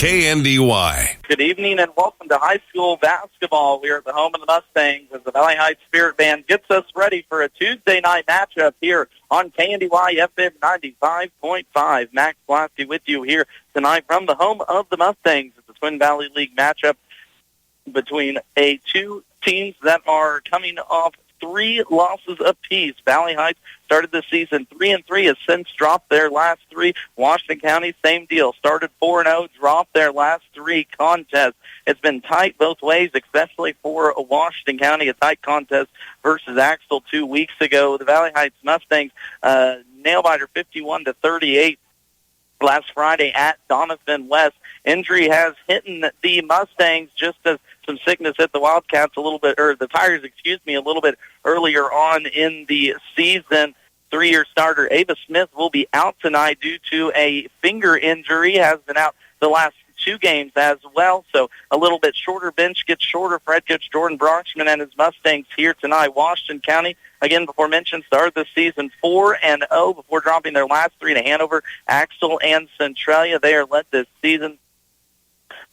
KNDY. Good evening and welcome to high school basketball. We are at the home of the Mustangs as the Valley Heights Spirit Band gets us ready for a Tuesday night matchup here on KNDY FM 95.5. Max Blasky with you here tonight from the home of the Mustangs. It's a Twin Valley League matchup between two teams that are coming off 3 losses apiece. Valley Heights started the season 3-3, has since dropped their last 3. Washington County, same deal. Started 4-0, dropped their last 3 contests. It's been tight both ways, especially for Washington County, a tight contest versus Axtell 2 weeks ago. The Valley Heights Mustangs nail-biter 51-38 last Friday at Donovan West. Injury has hit the Mustangs just as some sickness hit the Wildcats a little bit, or the Tigers, a little bit earlier on in the season. 3-year starter Ava Smith will be out tonight due to a finger injury, has been out the last 2 games as well. So a little bit shorter bench gets shorter for head coach Jordan Bronxman and his Mustangs here tonight. Washington County, again, before mentioned, started the season 4-0 before dropping their last 3 to Hanover, Axtell, and Centralia. They are led this season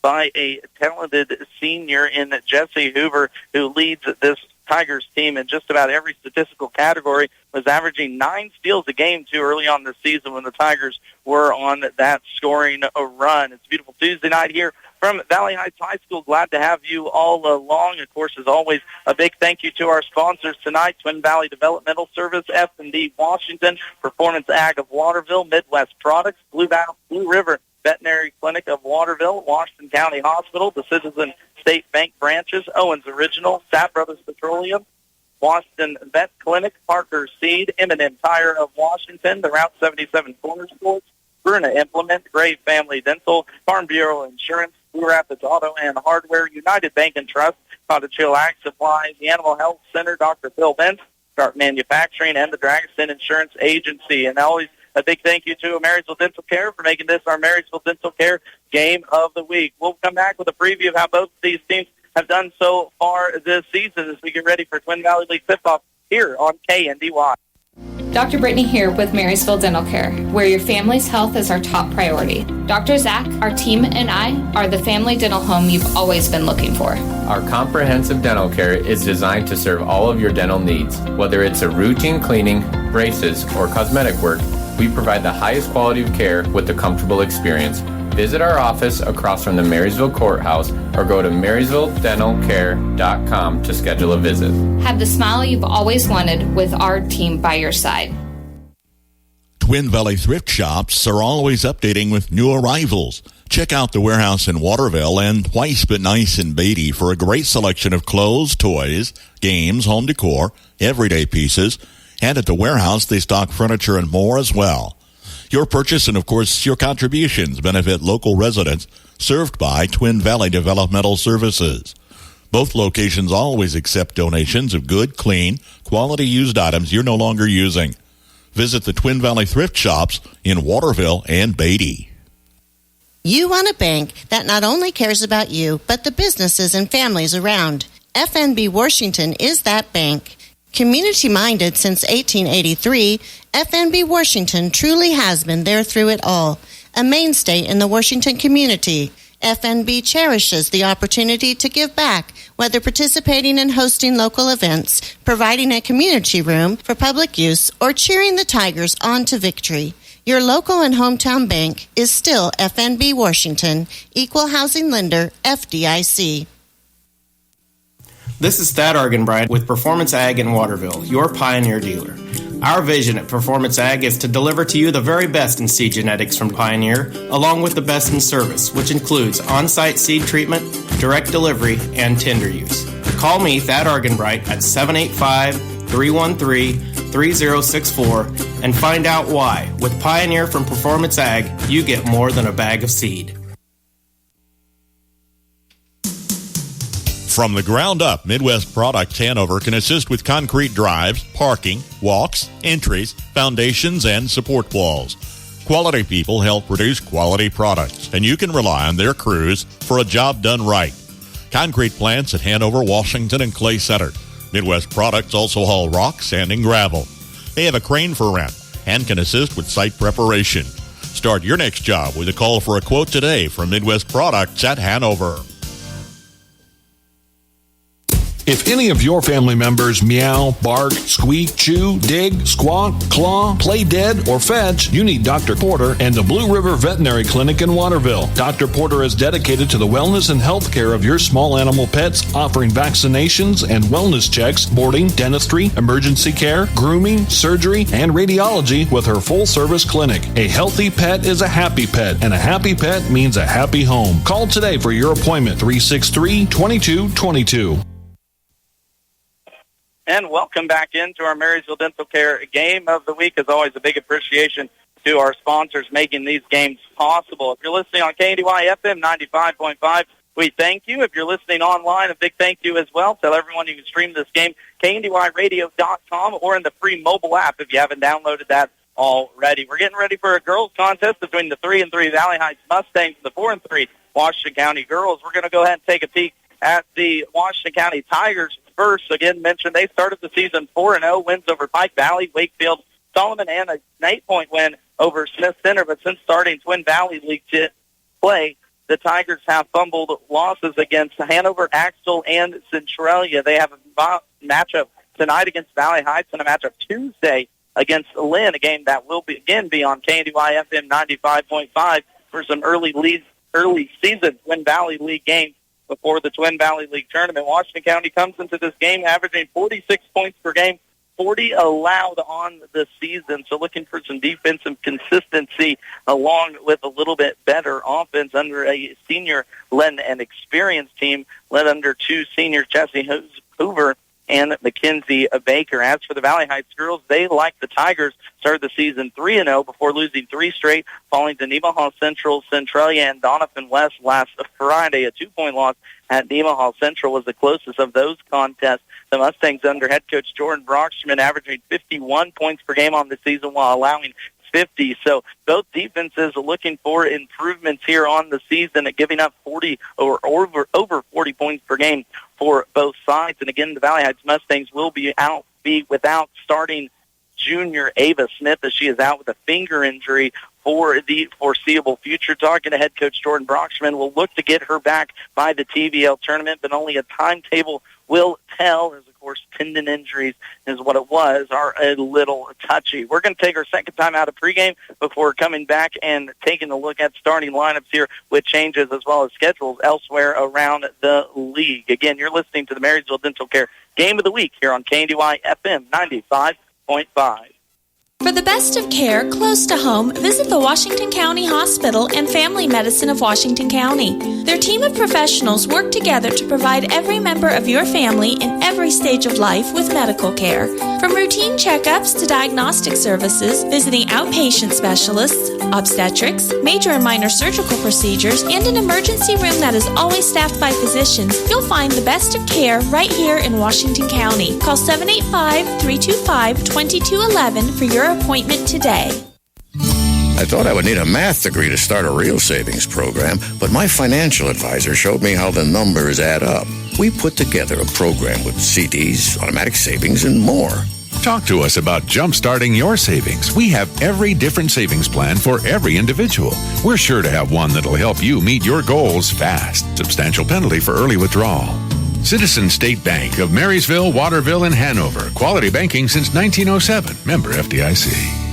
by a talented senior in Jesse Hoover, who leads this Tigers team in just about every statistical category, was averaging 9 steals a game too early on this season when the Tigers were on that scoring run. It's a beautiful Tuesday night here from Valley Heights High School. Glad to have you all along. Of course, as always, a big thank you to our sponsors tonight: Twin Valley Developmental Service, F&D Washington, Performance Ag of Waterville, Midwest Products, Blue River Veterinary Clinic of Waterville, Washington County Hospital, the Citizen State Bank branches, Owens Original, Sat Brothers Petroleum, Washington Vet Clinic, Parker Seed, M&M Tire of Washington, the Route 77 Corner Stores, Bruna Implement, Gray Family Dental, Farm Bureau Insurance, Blue Rapids Auto and Hardware, United Bank and Trust, Cottage Hill Ag Supply, the Animal Health Center, Dr. Phil Benz, Start Manufacturing, and the Dragonson Insurance Agency. And always a big thank you to Marysville Dental Care for making this our Marysville Dental Care Game of the Week. We'll come back with a preview of how both of these teams have done so far this season as we get ready for Twin Valley League tip-off here on KNDY. Dr. Brittany here with Marysville Dental Care, where your family's health is our top priority. Dr. Zach, our team, and I are the family dental home you've always been looking for. Our comprehensive dental care is designed to serve all of your dental needs. Whether it's a routine cleaning, braces, or cosmetic work, we provide the highest quality of care with a comfortable experience. Visit our office across from the Marysville Courthouse or go to marysvilledentalcare.com to schedule a visit. Have the smile you've always wanted with our team by your side. Twin Valley Thrift Shops are always updating with new arrivals. Check out the warehouse in Waterville and Twice But Nice in Beatty for a great selection of clothes, toys, games, home decor, everyday pieces. And at the warehouse, they stock furniture and more as well. Your purchase and, of course, your contributions benefit local residents served by Twin Valley Developmental Services. Both locations always accept donations of good, clean, quality used items you're no longer using. Visit the Twin Valley Thrift Shops in Waterville and Beatty. You want a bank that not only cares about you, but the businesses and families around. FNB Washington is that bank. Community-minded since 1883, FNB Washington truly has been there through it all, a mainstay in the Washington community. FNB cherishes the opportunity to give back, whether participating in hosting local events, providing a community room for public use, or cheering the Tigers on to victory. Your local and hometown bank is still FNB Washington, Equal Housing Lender, FDIC. This is Thad Argenbright with Performance Ag in Waterville, your Pioneer dealer. Our vision at Performance Ag is to deliver to you the very best in seed genetics from Pioneer, along with the best in service, which includes on-site seed treatment, direct delivery, and tender use. Call me, Thad Argenbright, at 785-313-3064 and find out why. With Pioneer from Performance Ag, you get more than a bag of seed. From the ground up, Midwest Products Hanover can assist with concrete drives, parking, walks, entries, foundations, and support walls. Quality people help produce quality products, and you can rely on their crews for a job done right. Concrete plants at Hanover, Washington, and Clay Center. Midwest Products also haul rock, sand, and gravel. They have a crane for rent and can assist with site preparation. Start your next job with a call for a quote today from Midwest Products at Hanover. If any of your family members meow, bark, squeak, chew, dig, squawk, claw, play dead, or fetch, you need Dr. Porter and the Blue River Veterinary Clinic in Waterville. Dr. Porter is dedicated to the wellness and health care of your small animal pets, offering vaccinations and wellness checks, boarding, dentistry, emergency care, grooming, surgery, and radiology with her full-service clinic. A healthy pet is a happy pet, and a happy pet means a happy home. Call today for your appointment, 363-2222. And welcome back into our Marysville Dental Care Game of the Week. As always, a big appreciation to our sponsors making these games possible. If you're listening on KNDY FM 95.5, we thank you. If you're listening online, a big thank you as well. Tell everyone you can stream this game, KNDYradio.com, or in the free mobile app if you haven't downloaded that already. We're getting ready for a girls' contest between the 3-3 Valley Heights Mustangs and the 4-3 Washington County girls. We're going to go ahead and take a peek at the Washington County Tigers. First, again, mentioned they started the season 4-0, wins over Pike Valley, Wakefield, Solomon, and an 8-point win over Smith Center. But since starting Twin Valley League play, the Tigers have fumbled losses against Hanover, Axtell, and Centralia. They have a matchup tonight against Valley Heights and a matchup Tuesday against Lynn, a game that will be on KNDY FM 95.5 for some early season Twin Valley League games before the Twin Valley League tournament. Washington County comes into this game averaging 46 points per game, 40 allowed on the season. So looking for some defensive consistency along with a little bit better offense under a senior-led and experienced team led under two seniors, Jesse Hoover and Mackenzie Baker. As for the Valley Heights girls, they, like the Tigers, started the season 3-0 before losing three straight, falling to Nemaha Central, Centralia, and Doniphan West last Friday. A 2-point loss at Nemaha Central was the closest of those contests. The Mustangs under head coach Jordan Brockstrom averaging 51 points per game on the season while allowing 50. So both defenses are looking for improvements here on the season at giving up 40 or over 40 points per game for both sides. And again, the Valley Heights Mustangs will be without starting junior Ava Smith, as she is out with a finger injury for the foreseeable future. Talking to head coach Jordan Brockstrom, will look to get her back by the TVL tournament, but only a timetable will tell, as of course tendon injuries is what it was, are a little touchy. We're going to take our second time out of pregame before coming back and taking a look at starting lineups here with changes as well as schedules elsewhere around the league. Again, you're listening to the Marysville Dental Care Game of the Week here on KNDY FM 95.5. For the best of care close to home, visit the Washington County Hospital and Family Medicine of Washington County. Their team of professionals work together to provide every member of your family in every stage of life with medical care. From routine checkups to diagnostic services, visiting outpatient specialists, obstetrics, major and minor surgical procedures, and an emergency room that is always staffed by physicians, you'll find the best of care right here in Washington County. Call 785-325-2211 for your appointment today. I thought I would need a math degree to start a real savings program, but my financial advisor showed me how the numbers add up. We put together a program with CDs, automatic savings, and more. Talk to us about jump-starting your savings. We have every different savings plan for every individual. We're sure to have one that'll help you meet your goals fast. Substantial penalty for early withdrawal. Citizen State Bank of Marysville, Waterville, and Hanover. Quality banking since 1907. Member FDIC.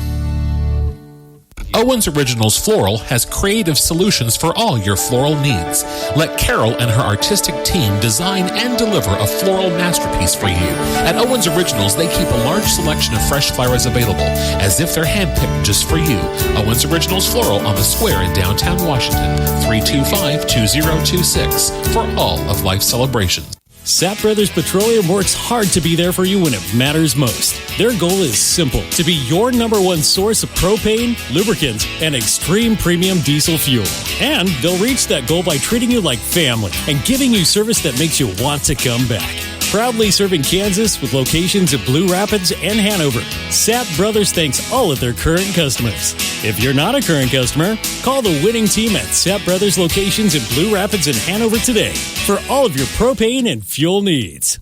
Owens Originals Floral has creative solutions for all your floral needs. Let Carol and her artistic team design and deliver a floral masterpiece for you. At Owens Originals, they keep a large selection of fresh flowers available, as if they're handpicked just for you. Owens Originals Floral on the Square in downtown Washington, 325-2026, for all of life's celebrations. Sapp Brothers Petroleum works hard to be there for you when it matters most. Their goal is simple: to be your number one source of propane, lubricants, and extreme premium diesel fuel. And they'll reach that goal by treating you like family and giving you service that makes you want to come back. Proudly serving Kansas with locations in Blue Rapids and Hanover, Sapp Brothers thanks all of their current customers. If you're not a current customer, call the winning team at Sapp Brothers locations in Blue Rapids and Hanover today for all of your propane and fuel needs.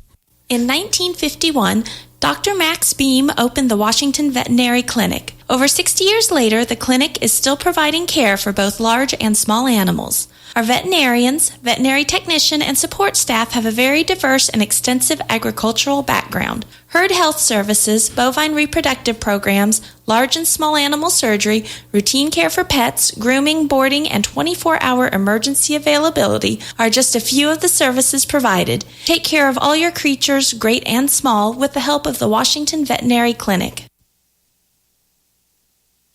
In 1951, Dr. Max Beam opened the Washington Veterinary Clinic, Over 60 years later, the clinic is still providing care for both large and small animals. Our veterinarians, veterinary technician, and support staff have a very diverse and extensive agricultural background. Herd health services, bovine reproductive programs, large and small animal surgery, routine care for pets, grooming, boarding, and 24-hour emergency availability are just a few of the services provided. Take care of all your creatures, great and small, with the help of the Washington Veterinary Clinic.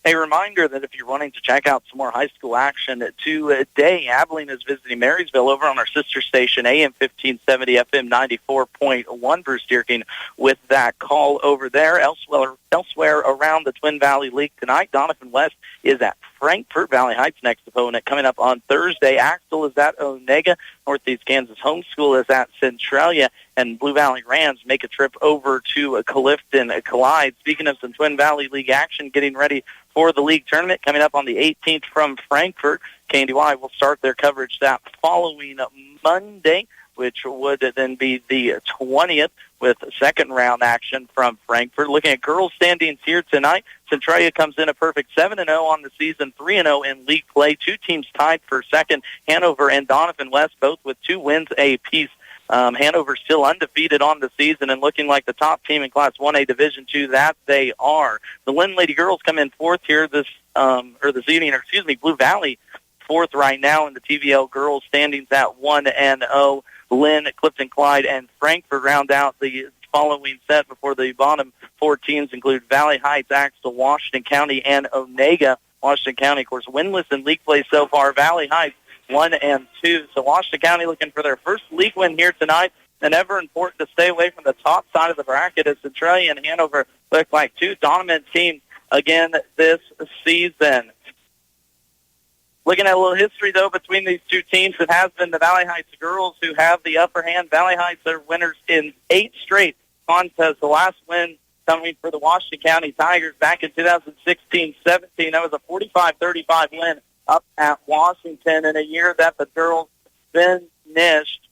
A reminder that if you're wanting to check out some more high school action today, Abilene is visiting Marysville over on our sister station, AM 1570, FM 94.1. Bruce Dierking with that call over there. Elsewhere around the Twin Valley League tonight, Donovan West is at Frankfort. Valley Heights next opponent coming up on Thursday. Axtell is at Onega. Northeast Kansas Homeschool is at Centralia. And Blue Valley Rams make a trip over to Clifton Collide. Speaking of some Twin Valley League action, getting ready for the league tournament coming up on the 18th from Frankfort. KNDY will start their coverage that following Monday, which would then be the 20th, with second-round action from Frankfort. Looking at girls' standings here tonight, Centralia comes in a perfect 7-0 on the season, 3-0 in league play. Two teams tied for second, Hanover and Donovan West, both with 2 wins apiece. Hanover still undefeated on the season and looking like the top team in Class 1A Division II. That they are. The Lynn Lady Girls come in fourth here this evening. Blue Valley fourth right now in the TVL Girls standings at 1-0. Lynn, Clifton Clyde, and Frankfort round out the following set before the bottom 4 teams include Valley Heights, Axtell, Washington County, and Onega. Washington County, of course, winless in league play so far. Valley Heights 1-2. So Washington County looking for their first league win here tonight. And ever important to stay away from the top side of the bracket as Centralia and Hanover look like 2 dominant teams again this season. Looking at a little history, though, between these 2 teams, it has been the Valley Heights girls who have the upper hand. Valley Heights are winners in 8 straight contests. The last win coming for the Washington County Tigers back in 2016-17. That was a 45-35 win up at Washington in a year that the girls finished.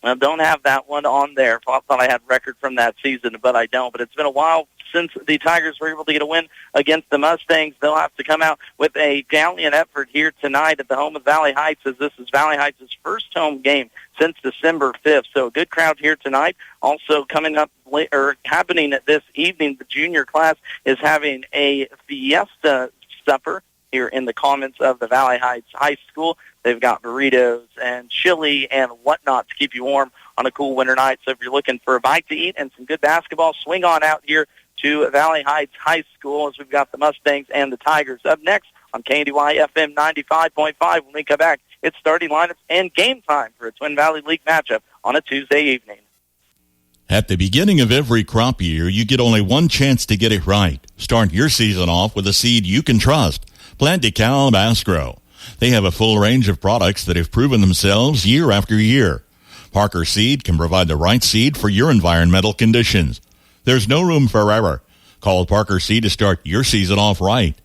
I don't have that one on there. I thought I had record from that season, but I don't. But it's been a while since the Tigers were able to get a win against the Mustangs. They'll have to come out with a gallant effort here tonight at the home of Valley Heights, as this is Valley Heights' first home game since December 5th. So a good crowd here tonight. Also coming up happening this evening, the junior class is having a fiesta supper here in the commons of the Valley Heights High School. They've got burritos and chili and whatnot to keep you warm on a cool winter night. So if you're looking for a bite to eat and some good basketball, swing on out here to Valley Heights High School as we've got the Mustangs and the Tigers. Up next on KNDY FM 95.5, when we come back, it's starting lineups and game time for a Twin Valley League matchup on a Tuesday evening. At the beginning of every crop year, you get only one chance to get it right. Start your season off with a seed you can trust. Plant DeKalb Asgrow. They have a full range of products that have proven themselves year after year. Parker Seed can provide the right seed for your environmental conditions. There's no room for error. Call Parker Seed to start your season off right.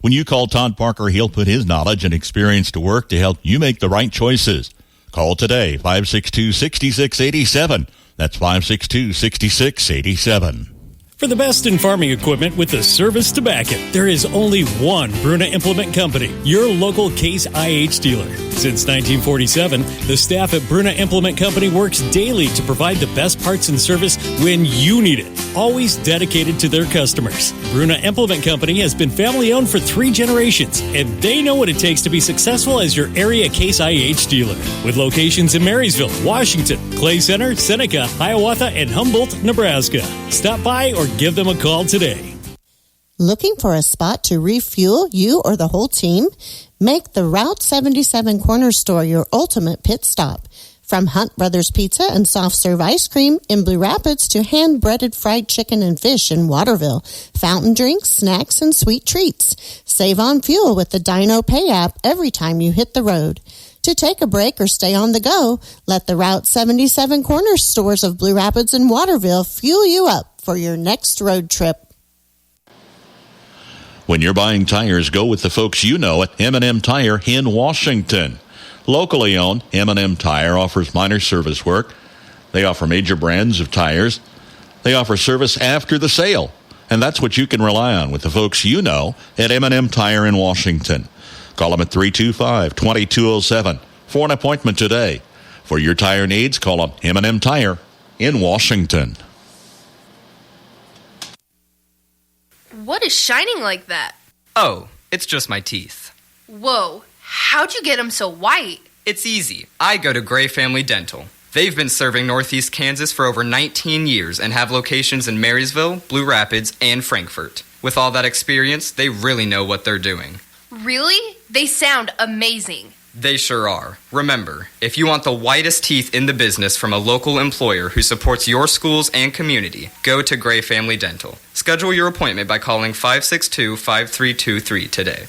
When you call Todd Parker, he'll put his knowledge and experience to work to help you make the right choices. Call today, 562-6687. That's 562-6687. For the best in farming equipment with the service to back it, there is only one Bruna Implement Company, your local Case IH dealer. Since 1947, the staff at Bruna Implement Company works daily to provide the best parts and service when you need it, always dedicated to their customers. Bruna Implement Company has been family-owned for 3 generations, and they know what it takes to be successful as your area Case IH dealer. With locations in Marysville, Washington, Clay Center, Seneca, Hiawatha, and Humboldt, Nebraska. Stop by or give them a call today. Looking for a spot to refuel you or the whole team? Make the Route 77 Corner Store your ultimate pit stop. From Hunt Brothers Pizza and soft serve ice cream in Blue Rapids to hand-breaded fried chicken and fish in Waterville, fountain drinks, snacks, and sweet treats. Save on fuel with the Dino Pay app every time you hit the road. To take a break or stay on the go, let the Route 77 Corner Stores of Blue Rapids and Waterville fuel you up for your next road trip. When you're buying tires, go with the folks you know at M&M Tire in Washington. Locally owned, M&M Tire offers minor service work. They offer major brands of tires. They offer service after the sale. And that's what you can rely on with the folks you know at M&M Tire in Washington. Call them at 325-2207 for an appointment today. For your tire needs, call them M&M Tire in Washington. What is shining like that? Oh, it's just my teeth. Whoa, how'd you get them so white? It's easy. I go to Gray Family Dental. They've been serving Northeast Kansas for over 19 years and have locations in Marysville, Blue Rapids, and Frankfort. With all that experience, they really know what they're doing. Really? They sound amazing. They sure are. Remember, if you want the whitest teeth in the business from a local employer who supports your schools and community, go to Gray Family Dental. Schedule your appointment by calling 562-5323 today.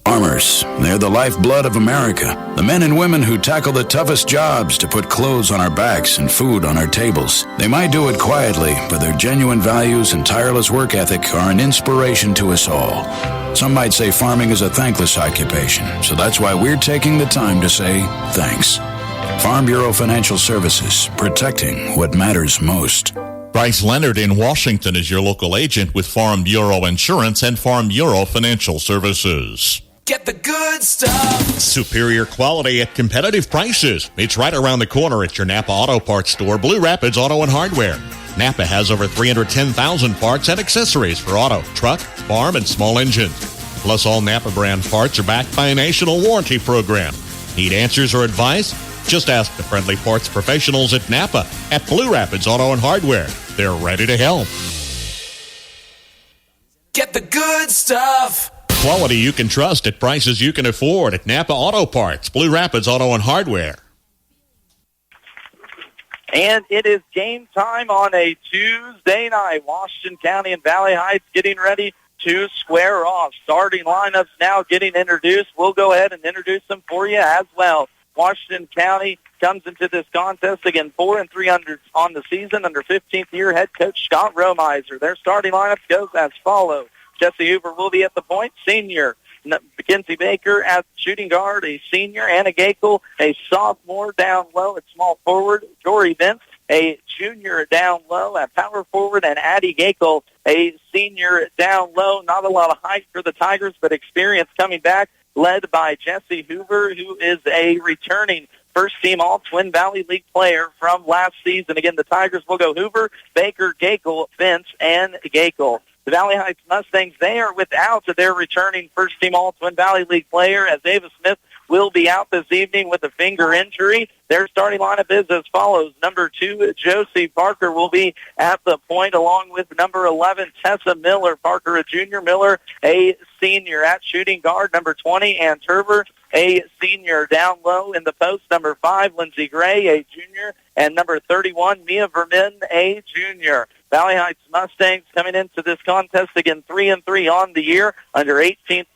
Farmers, they're the lifeblood of America. The men and women who tackle the toughest jobs to put clothes on our backs and food on our tables. They might do it quietly, but their genuine values and tireless work ethic are an inspiration to us all. Some might say farming is a thankless occupation, so that's why we're taking the time to say thanks. Farm Bureau Financial Services, protecting what matters most. Bryce Leonard in Washington is your local agent with Farm Bureau Insurance and Farm Bureau Financial Services. Get the good stuff. Superior quality at competitive prices. It's right around the corner at your Napa Auto Parts store, Blue Rapids Auto and Hardware. Napa has over 310,000 parts and accessories for auto, truck, farm, and small engines. Plus, all Napa brand parts are backed by a national warranty program. Need answers or advice? Just ask the friendly parts professionals at Napa at Blue Rapids Auto and Hardware. They're ready to help. Get the good stuff. Quality you can trust at prices you can afford at Napa Auto Parts, Blue Rapids Auto and Hardware. And it is game time on a Tuesday night. Washington County and Valley Heights getting ready to square off. Starting lineups now getting introduced. We'll go ahead and introduce them for you as well. Washington County comes into this contest again 4-3 on the season under 15th year head coach Scott Romiser. Their starting lineup goes as follows. Jesse Hoover will be at the point, senior. Mackenzie Baker at shooting guard, a senior. Anna Gakel, a sophomore down low at small forward. Jory Vince, a junior down low at power forward. And Addie Gakel, a senior down low. Not a lot of height for the Tigers, but experience coming back, led by Jesse Hoover, who is a returning first-team All-Twin Valley League player from last season. Again, the Tigers will go Hoover, Baker, Gakel, Vince, and Gakel. The Valley Heights Mustangs, they are without their returning first-team All-Twin Valley League player, as Ava Smith will be out this evening with a finger injury. Their starting lineup is as follows. Number 2, Josie Parker will be at the point, along with number 11, Tessa Miller. Parker, a junior. Miller, a senior. At shooting guard, number 20, Ann Turber, a senior. Down low in the post, number 5, Lindsey Gray, a junior. And number 31, Mia Vermin, a junior. Valley Heights Mustangs coming into this contest again 3-3 on the year under 8th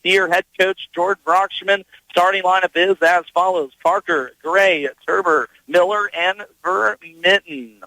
year head coach George Brockschman. Starting lineup is as follows: Parker, Gray, Turber, Miller, and Vermitten.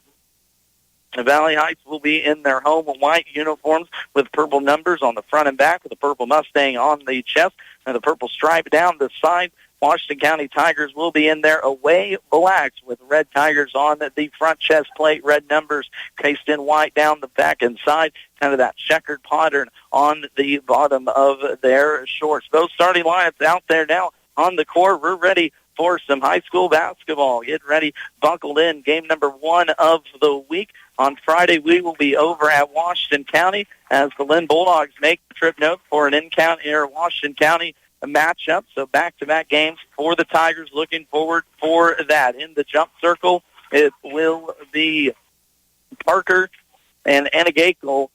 The Valley Heights will be in their home white uniforms with purple numbers on the front and back, with a purple Mustang on the chest and the purple stripe down the side. Washington County Tigers will be in their away blacks with red Tigers on the front chest plate, red numbers cased in white down the back and side, kind of that checkered pattern on the bottom of their shorts. Those starting lineups out there now on the court. We're ready for some high school basketball. Get ready, buckled in. Game number 1 of the week. On Friday, we will be over at Washington County as the Lynn Bulldogs make the trip north for an in-county or Washington County matchup. So back-to-back games for the Tigers. Looking forward for that. In the jump circle, it will be Parker and Anna Gakel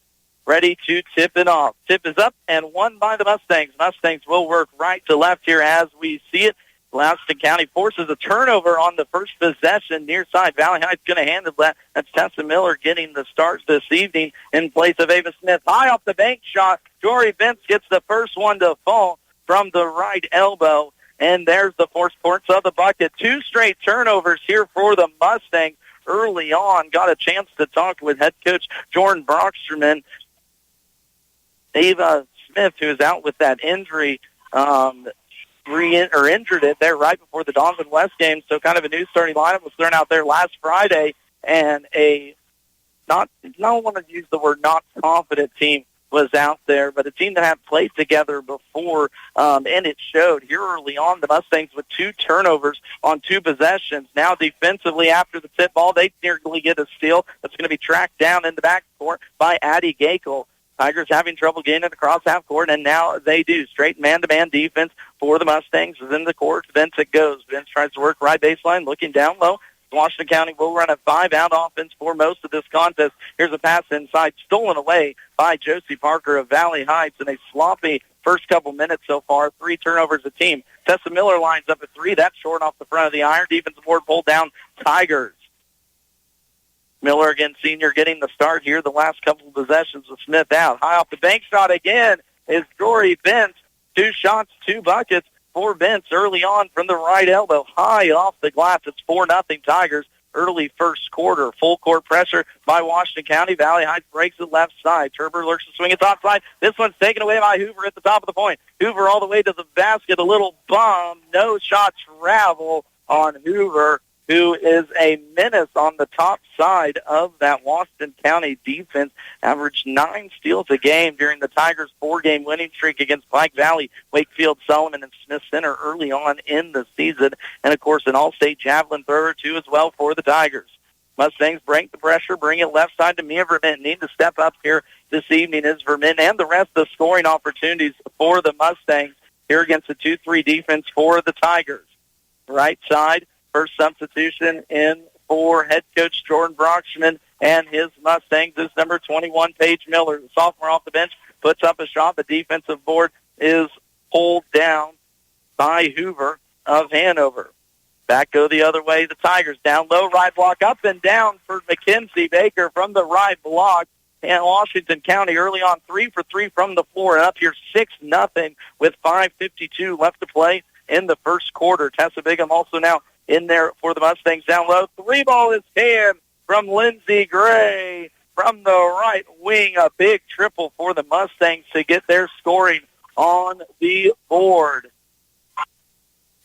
ready to tip it off. Tip is up and won by the Mustangs. Mustangs will work right to left here as we see it. Washington County forces a turnover on the first possession near side. Valley Heights going to handle that. That's Tessa Miller getting the starts this evening in place of Ava Smith. High off the bank shot. Jory Vince gets the first one to fall from the right elbow. And there's the 4 points of the bucket. 2 straight turnovers here for the Mustangs early on. Got a chance to talk with head coach Jordan Brocksterman. Ava Smith, who is out with that injury, injured it there right before the Donovan West game. So kind of a new starting lineup was thrown out there last Friday, and a not want to use the word not confident team was out there, but a team that had played together before, and it showed here early on. The Mustangs with 2 turnovers on 2 possessions. Now defensively after the tip ball, they nearly get a steal that's going to be tracked down in the backcourt by Addie Gakel. Tigers having trouble getting it across half court, and now they do. Straight man-to-man defense for the Mustangs is in the court. Vince it goes. Vince tries to work right baseline, looking down low. Washington County will run a 5-out offense for most of this contest. Here's a pass inside, stolen away by Josie Parker of Valley Heights in a sloppy first couple minutes so far. 3 turnovers a team. Tessa Miller lines up at 3. That's short off the front of the iron. Defensive board pulled down. Tigers. Miller, again, senior, getting the start here. The last couple of possessions with Smith out. High off the bank shot again is Jory Vince. 2 shots, 2 buckets for Vince early on from the right elbow. High off the glass. It's 4-0 Tigers early first quarter. Full court pressure by Washington County. Valley Heights breaks the left side. Turber lurks to swing it top side. This one's taken away by Hoover at the top of the point. Hoover all the way to the basket. A little bomb. No shot travel on Hoover, who is a menace on the top side of that Washington County defense. Averaged 9 steals a game during the Tigers' 4-game winning streak against Pike Valley, Wakefield, Solomon, and Smith Center early on in the season. And, of course, an all-state javelin thrower, too, as well for the Tigers. Mustangs break the pressure, bring it left side to Mia Vermint. Need to step up here this evening is Vermint and the rest of the scoring opportunities for the Mustangs here against the 2-3 defense for the Tigers. Right side. First substitution in for head coach Jordan Brockman and his Mustangs is number 21, Paige Miller. The sophomore off the bench puts up a shot. The defensive board is pulled down by Hoover of Hanover. Back go the other way. The Tigers down low, right block up and down for Mackenzie Baker from the right block. And Washington County early on 3 for 3 from the floor and up here 6-0 with 5:52 left to play in the first quarter. Tessa Bigham also now in there for the Mustangs down low. 3 ball is canned from Lindsey Gray from the right wing. A big triple for the Mustangs to get their scoring on the board.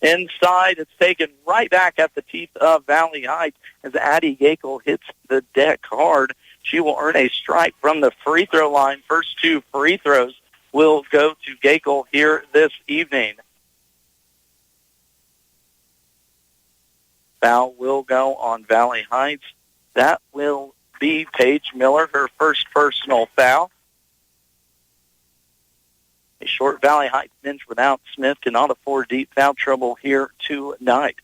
Inside, it's taken right back at the teeth of Valley Heights as Addie Gakel hits the deck hard. She will earn a strike from the free throw line. First 2 free throws will go to Gakel here this evening. Foul will go on Valley Heights. That will be Paige Miller, her first personal foul. A short Valley Heights bench without Smith cannot afford deep foul trouble here tonight.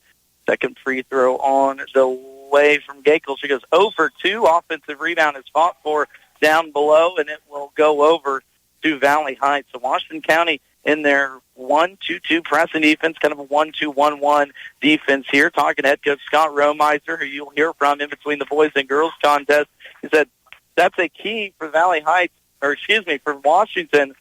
Second free throw on the way from Gakel. She goes 0 for 2. Offensive rebound is fought for down below, and it will go over to Valley Heights. So Washington County in their 1-2-2 pressing defense, kind of a 1-2-1-1 defense here. Talking to head coach Scott Romeiser, who you'll hear from in between the boys and girls contest. He said that's a key for Valley Heights, for Washington.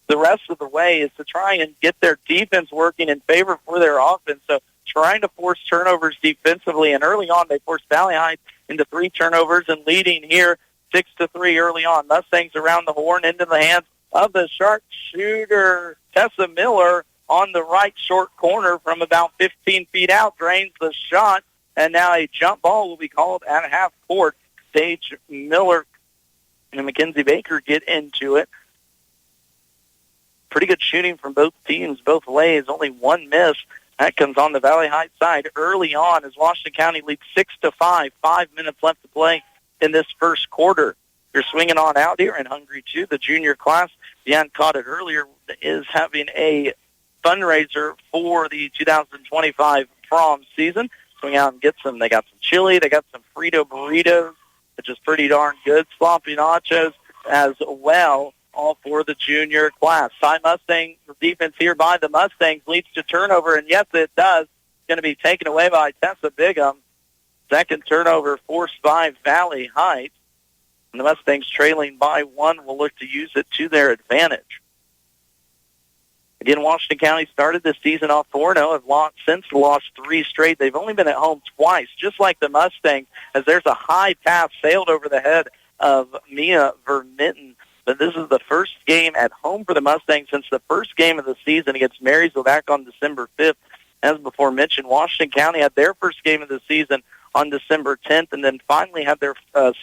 The rest of the way is to try and get their defense working in favor for their offense. So trying to force turnovers defensively, and early on they forced Valley Heights into 3 turnovers and leading here 6-3 early on. Mustangs around the horn into the hands of the sharpshooter Tessa Miller on the right short corner from about 15 feet out, drains the shot, and now a jump ball will be called at half court. Paige Miller and Mackenzie Baker get into it. Pretty good shooting from both teams, both ways. Only 1 miss. That comes on the Valley Heights side early on as Washington County leads 6-5. 5 minutes left to play in this first quarter. They're swinging on out here and hungry too. The junior class, Deanne caught it earlier, is having a fundraiser for the 2025 prom season. Swing out and get some. They got some chili. They got some Frito burritos, which is pretty darn good. Sloppy nachos as well, all for the junior class. Side Mustang defense here by the Mustangs leads to turnover, and yes, it does. It's going to be taken away by Tessa Bigham. Second turnover forced by Valley Heights. And the Mustangs trailing by 1 will look to use it to their advantage. Again, Washington County started this season off 4-0, have since lost 3 straight. They've only been at home twice, just like the Mustangs, as there's a high pass sailed over the head of Mia Vermitten. But this is the first game at home for the Mustangs since the first game of the season against Marysville back on December 5th. As before mentioned, Washington County had their first game of the season on December 10th, and then finally had their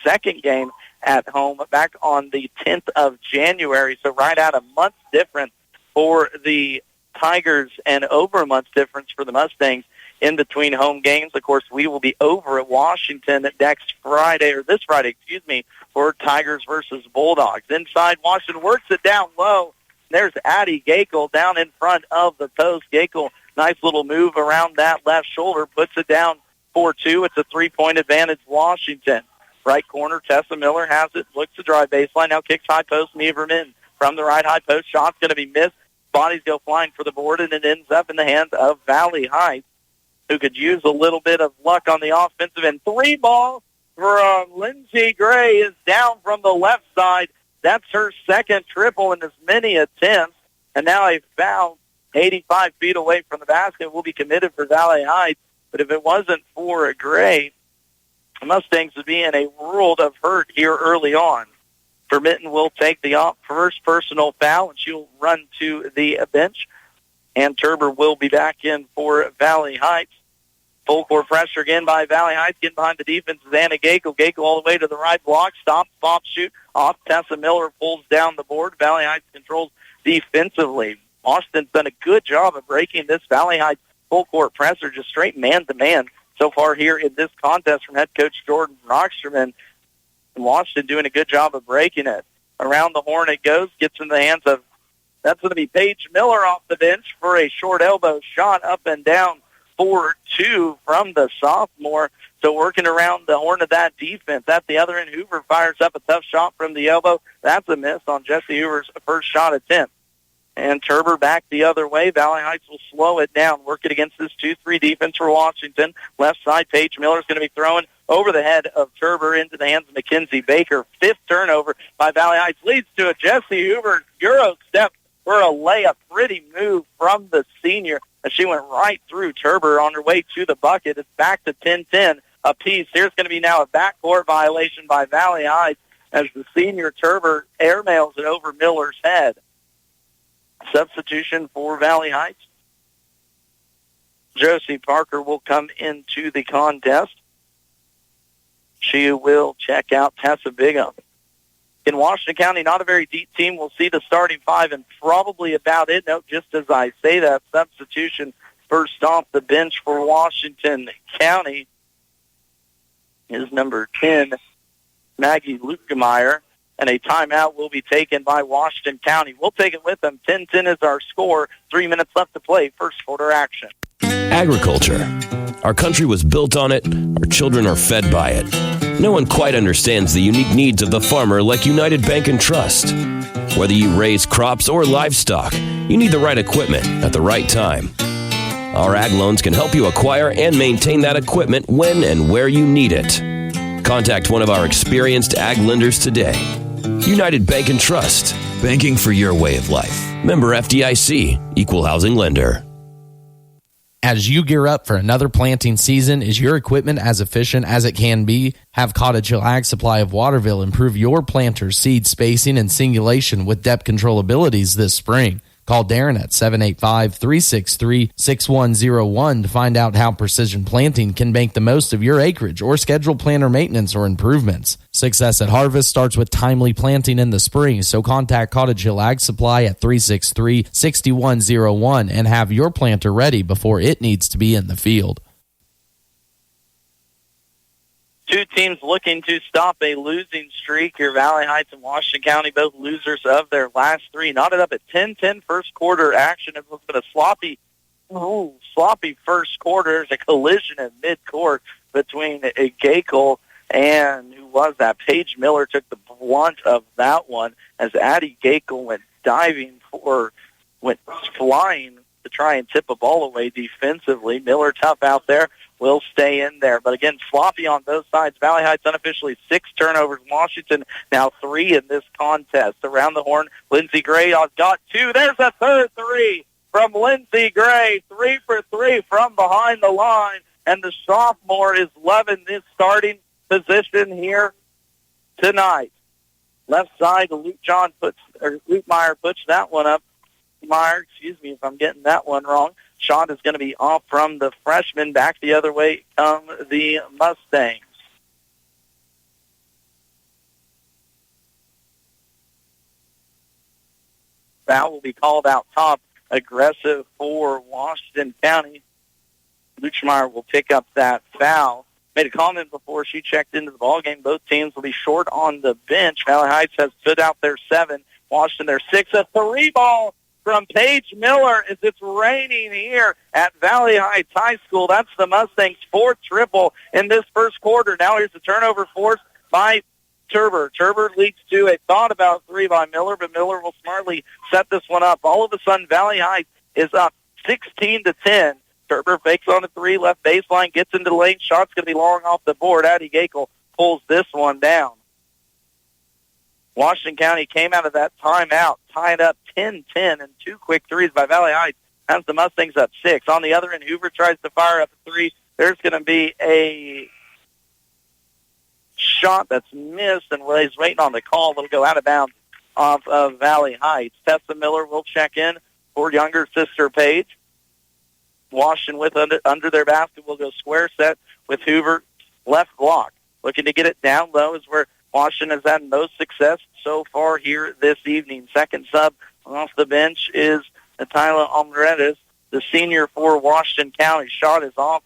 second game at home back on the 10th of January. So right at a month's difference for the Tigers and over a month's difference for the Mustangs in between home games. Of course, we will be over at Washington this Friday, for Tigers versus Bulldogs. Inside, Washington works it down low. There's Addie Gakel down in front of the post. Gakel, nice little move around that left shoulder, puts it down 4-2. It's a 3-point advantage, Washington. Right corner, Tessa Miller has it, looks to drive baseline, now kicks high post, Meverman from the right high post. Shot's going to be missed. Bodies go flying for the board, and it ends up in the hands of Valley Heights, who could use a little bit of luck on the offensive end. 3 ball from Lindsey Gray is down from the left side. That's her second triple in as many attempts, and now a foul 85 feet away from the basket will be committed for Valley Heights. But if it wasn't for Gray, the Mustangs would be in a world of hurt here early on. Vermitten will take the first personal foul, and she'll run to the bench. And Turber will be back in for Valley Heights. Full court pressure again by Valley Heights. Getting behind the defense is Anna Gakel. Gakel all the way to the right block. Stops, pop, shoot. Off Tessa Miller pulls down the board. Valley Heights controls defensively. Austin's done a good job of breaking this Valley Heights full court presser, just straight man-to-man so far here in this contest from head coach Jordan Rocksterman. Washington doing a good job of breaking it. Around the horn it goes. Gets in the hands of, that's going to be Paige Miller off the bench for a short elbow shot up and down 4-2 from the sophomore. So working around the horn of that defense. At the other end, Hoover fires up a tough shot from the elbow. That's a miss on Jesse Hoover's first shot attempt. And Turber back the other way. Valley Heights will slow it down, work it against this 2-3 defense for Washington. Left side, Paige Miller is going to be throwing over the head of Turber into the hands of Mackenzie Baker. 5th turnover by Valley Heights leads to a Jesse Hoover Euro step for a layup. Pretty move from the senior as she went right through Turber on her way to the bucket. It's back to 10-10 apiece. Here's going to be now a backcourt violation by Valley Heights as the senior Turber airmails it over Miller's head. Substitution for Valley Heights. Josie Parker will come into the contest. She will check out Tessa Bigham. In Washington County, not a very deep team. We'll see the starting 5 and probably about it. No, just as I say that, substitution first off the bench for Washington County is number 10, Maggie Lukemeyer. And a timeout will be taken by Washington County. We'll take it with them. 10-10 is our score. 3 minutes left to play. First quarter action. Agriculture. Our country was built on it. Our children are fed by it. No one quite understands the unique needs of the farmer like United Bank and Trust. Whether you raise crops or livestock, you need the right equipment at the right time. Our ag loans can help you acquire and maintain that equipment when and where you need it. Contact one of our experienced ag lenders today. United Bank and Trust. Banking for your way of life. Member FDIC. Equal housing lender. As you gear up for another planting season, is your equipment as efficient as it can be? Have Cottage Hill Ag Supply of Waterville improve your planter's seed spacing and singulation with depth control abilities this spring. Call Darren at 785-363-6101 to find out how Precision Planting can make the most of your acreage or schedule planter maintenance or improvements. Success at harvest starts with timely planting in the spring, so contact Cottage Hill Ag Supply at 363-6101 and have your planter ready before it needs to be in the field. Two teams looking to stop a losing streak here. Valley Heights and Washington County, both losers of their last 3. Knotted up at 10-10 first quarter action. It was a sloppy first quarter. There's a collision at midcourt between Gakel and who was that? Paige Miller took the blunt of that one as Addie Gakel went flying to try and tip a ball away defensively. Miller tough out there. Will stay in there. But again, sloppy on both sides. Valley Heights unofficially 6 turnovers. Washington now 3 in this contest. Around the horn, Lindsey Gray got 2. There's a third 3 from Lindsey Gray. 3 for 3 from behind the line. And the sophomore is loving this starting position here tonight. Left side, Luke Meyer puts that one up Lutschmeyer, excuse me if I'm getting that one wrong. Shot is going to be off from the freshman. Back the other way come the Mustangs. Foul will be called out top. Aggressive for Washington County. Lutschmeyer will pick up that foul. Made a comment before she checked into the ballgame. Both teams will be short on the bench. Valley Heights has stood out their 7. Washington their 6. A 3-ball from Paige Miller as it's raining here at Valley Heights High School. That's the Mustangs' 4th triple in this first quarter. Now here's the turnover forced by Turber. Turber leads to a thought about 3 by Miller, but Miller will smartly set this one up. All of a sudden, Valley Heights is up 16-10. Turber fakes on a 3, left baseline, gets into the lane. Shot's going to be long off the board. Addie Gakel pulls this one down. Washington County came out of that timeout, tied up 10-10, and 2 quick threes by Valley Heights. Has the Mustangs up 6. On the other end, Hoover tries to fire up a 3. There's going to be a shot that's missed, and he's waiting on the call. It'll go out of bounds off of Valley Heights. Tessa Miller will check in for younger sister Paige. Washington with under their basket will go square set with Hoover left block. Looking to get it down low is where Washington has had most success so far here this evening. Second sub off the bench is Tyler Almeredes, the senior for Washington County. Shot is off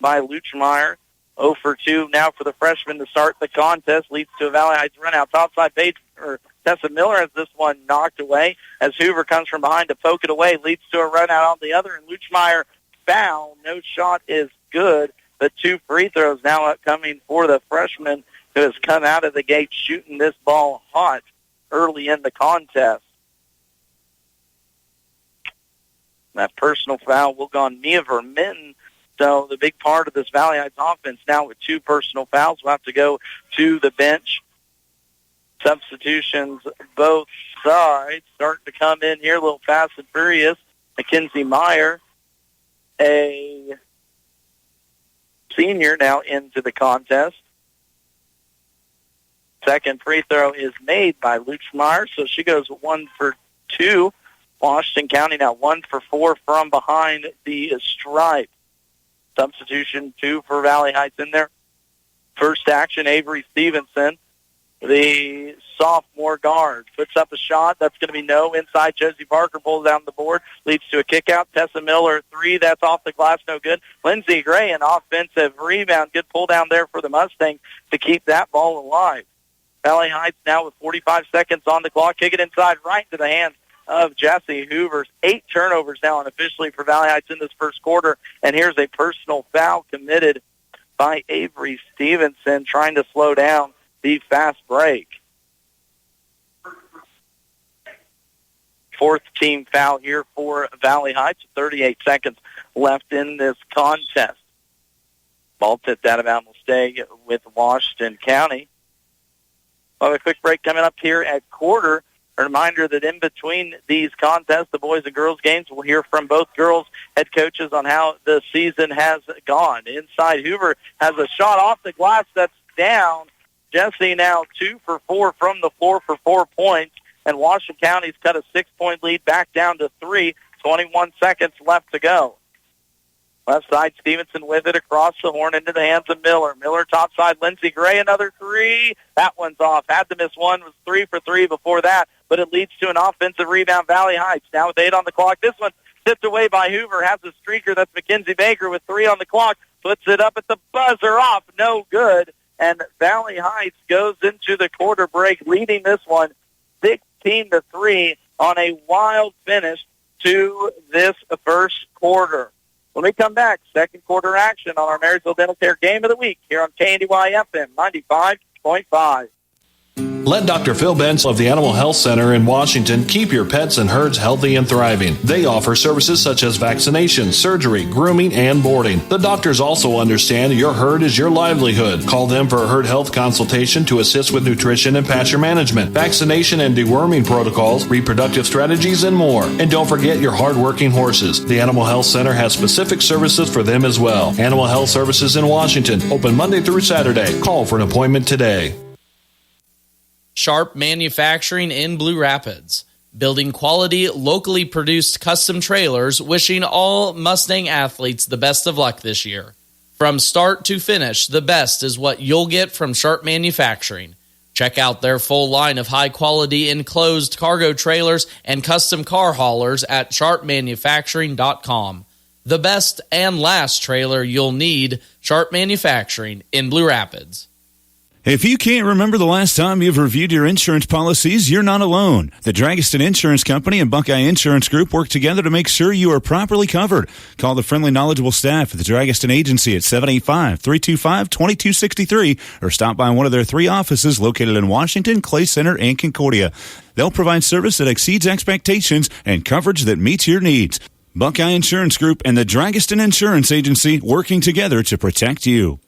by Lutschmeyer. 0 for 2 now for the freshman to start the contest. Leads to a Valley Heights run out. Topside Paige, or Tessa Miller has this one knocked away as Hoover comes from behind to poke it away. Leads to a run out on the other, and Lutschmeyer foul. No shot is good, but 2 free throws now upcoming for the freshman who has come out of the gate shooting this ball hot early in the contest. That personal foul will go on Mia Vermitten. So the big part of this Valley Heights offense now with 2 personal fouls. We'll have to go to the bench. Substitutions both sides starting to come in here a little fast and furious. Mackenzie Meyer, a senior, now into the contest. Second free throw is made by Lutschmeyer, so she goes 1 for 2. Washington County now 1 for 4 from behind the stripe. Substitution 2 for Valley Heights in there. First action, Avery Stevenson, the sophomore guard, puts up a shot. That's going to be no. Inside, Josie Parker pulls down the board, leads to a kick out. Tessa Miller, 3, that's off the glass, no good. Lindsey Gray, an offensive rebound. Good pull down there for the Mustangs to keep that ball alive. Valley Heights now with 45 seconds on the clock. Kick it inside right into the hands of Jesse Hoover's. 8 turnovers now unofficially for Valley Heights in this first quarter. And here's a personal foul committed by Avery Stevenson, trying to slow down the fast break. 4th team foul here for Valley Heights. 38 seconds left in this contest. Ball tipped out of bounds will stay with Washington County. We'll have a quick break coming up here at quarter. A reminder that in between these contests, the boys and girls games, we'll hear from both girls' head coaches on how the season has gone. Inside, Hoover has a shot off the glass that's down. Jesse now 2 for 4 from the floor for 4 points, and Washington County's cut a 6-point lead back down to 3. 21 seconds left to go. Left side, Stevenson with it across the horn into the hands of Miller. Miller top side, Lindsey Gray, another 3. That one's off. Had to miss one, was 3 for 3 before that, but it leads to an offensive rebound, Valley Heights. Now with 8 on the clock, this one tipped away by Hoover. Has a streaker, that's Mackenzie Baker with 3 on the clock. Puts it up at the buzzer, off, no good. And Valley Heights goes into the quarter break, leading this one 16-3 on a wild finish to this first quarter. When we come back, second quarter action on our Marysville Dental Care Game of the Week here on KNDY FM 95.5. Let Dr. Phil Benz of the Animal Health Center in Washington keep your pets and herds healthy and thriving. They offer services such as vaccination, surgery, grooming, and boarding. The doctors also understand your herd is your livelihood. Call them for a herd health consultation to assist with nutrition and pasture management, vaccination and deworming protocols, reproductive strategies, and more. And don't forget your hard-working horses. The Animal Health Center has specific services for them as well. Animal Health Services in Washington, open Monday through Saturday. Call for an appointment today. Sharp Manufacturing in Blue Rapids. building quality, locally produced custom trailers, wishing all Mustang athletes the best of luck this year. From start to finish, the best is what you'll get from Sharp Manufacturing. Check out their full line of high-quality enclosed cargo trailers and custom car haulers at sharpmanufacturing.com. The best and last trailer you'll need, Sharp Manufacturing in Blue Rapids. If you can't remember the last time you've reviewed your insurance policies, you're not alone. The Dragiston Insurance Company and Buckeye Insurance Group work together to make sure you are properly covered. Call the friendly, knowledgeable staff at the Dragiston Agency at 785-325-2263 or stop by one of their 3 offices located in Washington, Clay Center, and Concordia. They'll provide service that exceeds expectations and coverage that meets your needs. Buckeye Insurance Group and the Dragiston Insurance Agency working together to protect you.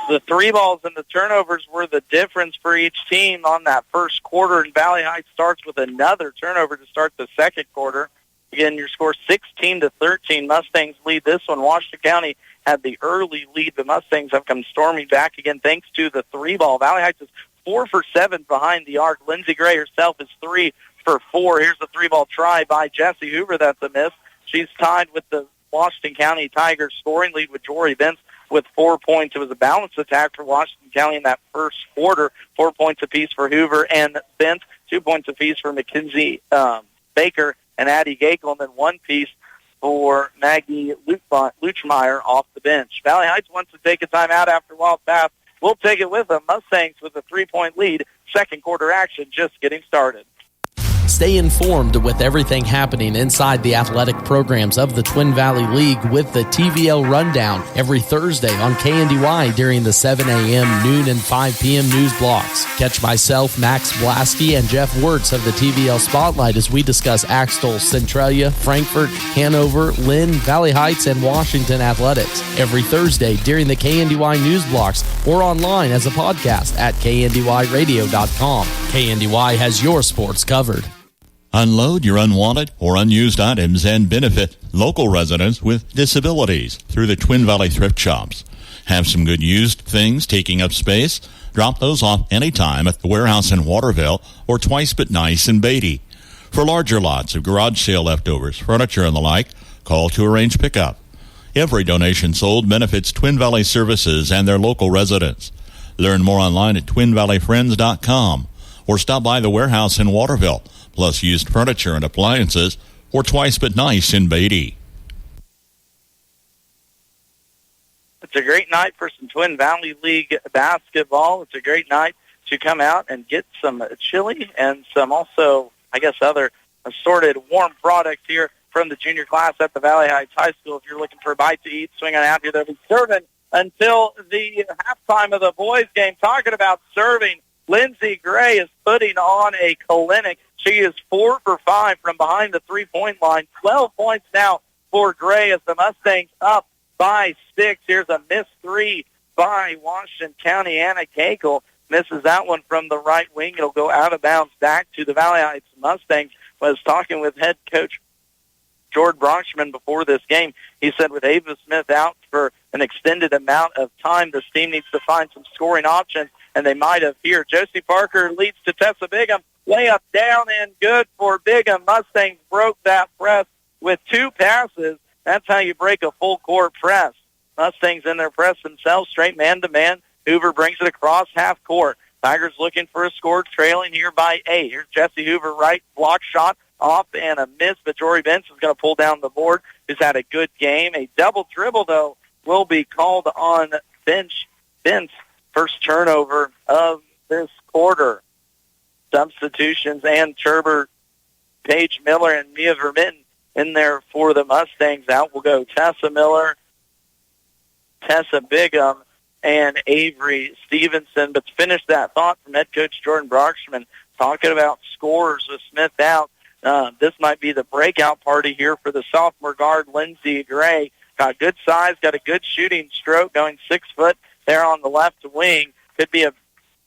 The 3 balls and the turnovers were the difference for each team on that first quarter, and Valley Heights starts with another turnover to start the second quarter. Again, your score 16-13. Mustangs lead this one. Washington County had the early lead. The Mustangs have come storming back again thanks to the 3 ball. Valley Heights is 4 for 7 behind the arc. Lindsey Gray herself is 3 for 4. Here's the 3 ball try by Jessie Hoover. That's a miss. She's tied with the Washington County Tigers scoring lead with Jory Vince with 4 points. It was a balanced attack for Washington County in that first quarter. 4 points apiece for Hoover and Bent, 2 points apiece for Mackenzie Baker and Addie Gakel, and then 1 piece for Maggie Luchmeyer off the bench. Valley Heights wants to take a timeout after Wild Path. We'll take it with them. Mustangs with a 3-point lead. Second quarter action just getting started. Stay informed with everything happening inside the athletic programs of the Twin Valley League with the TVL Rundown every Thursday on KNDY during the 7 a.m., noon, and 5 p.m. news blocks. Catch myself, Max Blasky, and Jeff Wirtz of the TVL Spotlight as we discuss Axtell, Centralia, Frankfort, Hanover, Lynn, Valley Heights, and Washington athletics every Thursday during the KNDY news blocks or online as a podcast at kndyradio.com. KNDY has your sports covered. Unload your unwanted or unused items and benefit local residents with disabilities through the Twin Valley Thrift Shops. Have some good used things taking up space? Drop those off anytime at the warehouse in Waterville or Twice But Nice in Beatty. For larger lots of garage sale leftovers, furniture, and the like, call to arrange pickup. Every donation sold benefits Twin Valley Services and their local residents. Learn more online at twinvalleyfriends.com or stop by the warehouse in Waterville, plus used furniture and appliances, or Twice But Nice in Beatty. It's a great night for some Twin Valley League basketball. It's a great night to come out and get some chili and some also, I guess, other assorted warm products here from the junior class at the Valley Heights High School. If you're looking for a bite to eat, swing on out here. They'll be serving until the halftime of the boys' game. Talking about serving, Lindsey Gray is putting on a clinic. She is 4 for 5 from behind the three-point line. 12 points now for Gray as the Mustangs up by 6. Here's a missed 3 by Washington County. Anna Gakel misses that one from the right wing. It'll go out of bounds back to the Valley Heights Mustangs. I was talking with head coach Jordan Brockman before this game. He said with Ava Smith out for an extended amount of time, this team needs to find some scoring options, and they might have here. Josie Parker leads to Tessa Bigham. Layup down and good for Bigham. Mustangs broke that press with 2 passes. That's how you break a full-court press. Mustangs in their press themselves, straight man-to-man. Hoover brings it across half court. Tigers looking for a score, trailing here by 8. Here's Jessie Hoover, right block shot off and a miss, but Jory Benson is going to pull down the board, who's had a good game. A double dribble, though, will be called on Ben's first turnover of this quarter. Substitutions, Ann Turber, Paige Miller, and Mia Vermitten in there for the Mustangs. Out will go Tessa Miller, Tessa Bigham, and Avery Stevenson. But to finish that thought from head coach Jordan Brockman, talking about scores with Smith out, this might be the breakout party here for the sophomore guard, Lindsey Gray. Got good size, got a good shooting stroke, going 6 foot there on the left wing. Could be a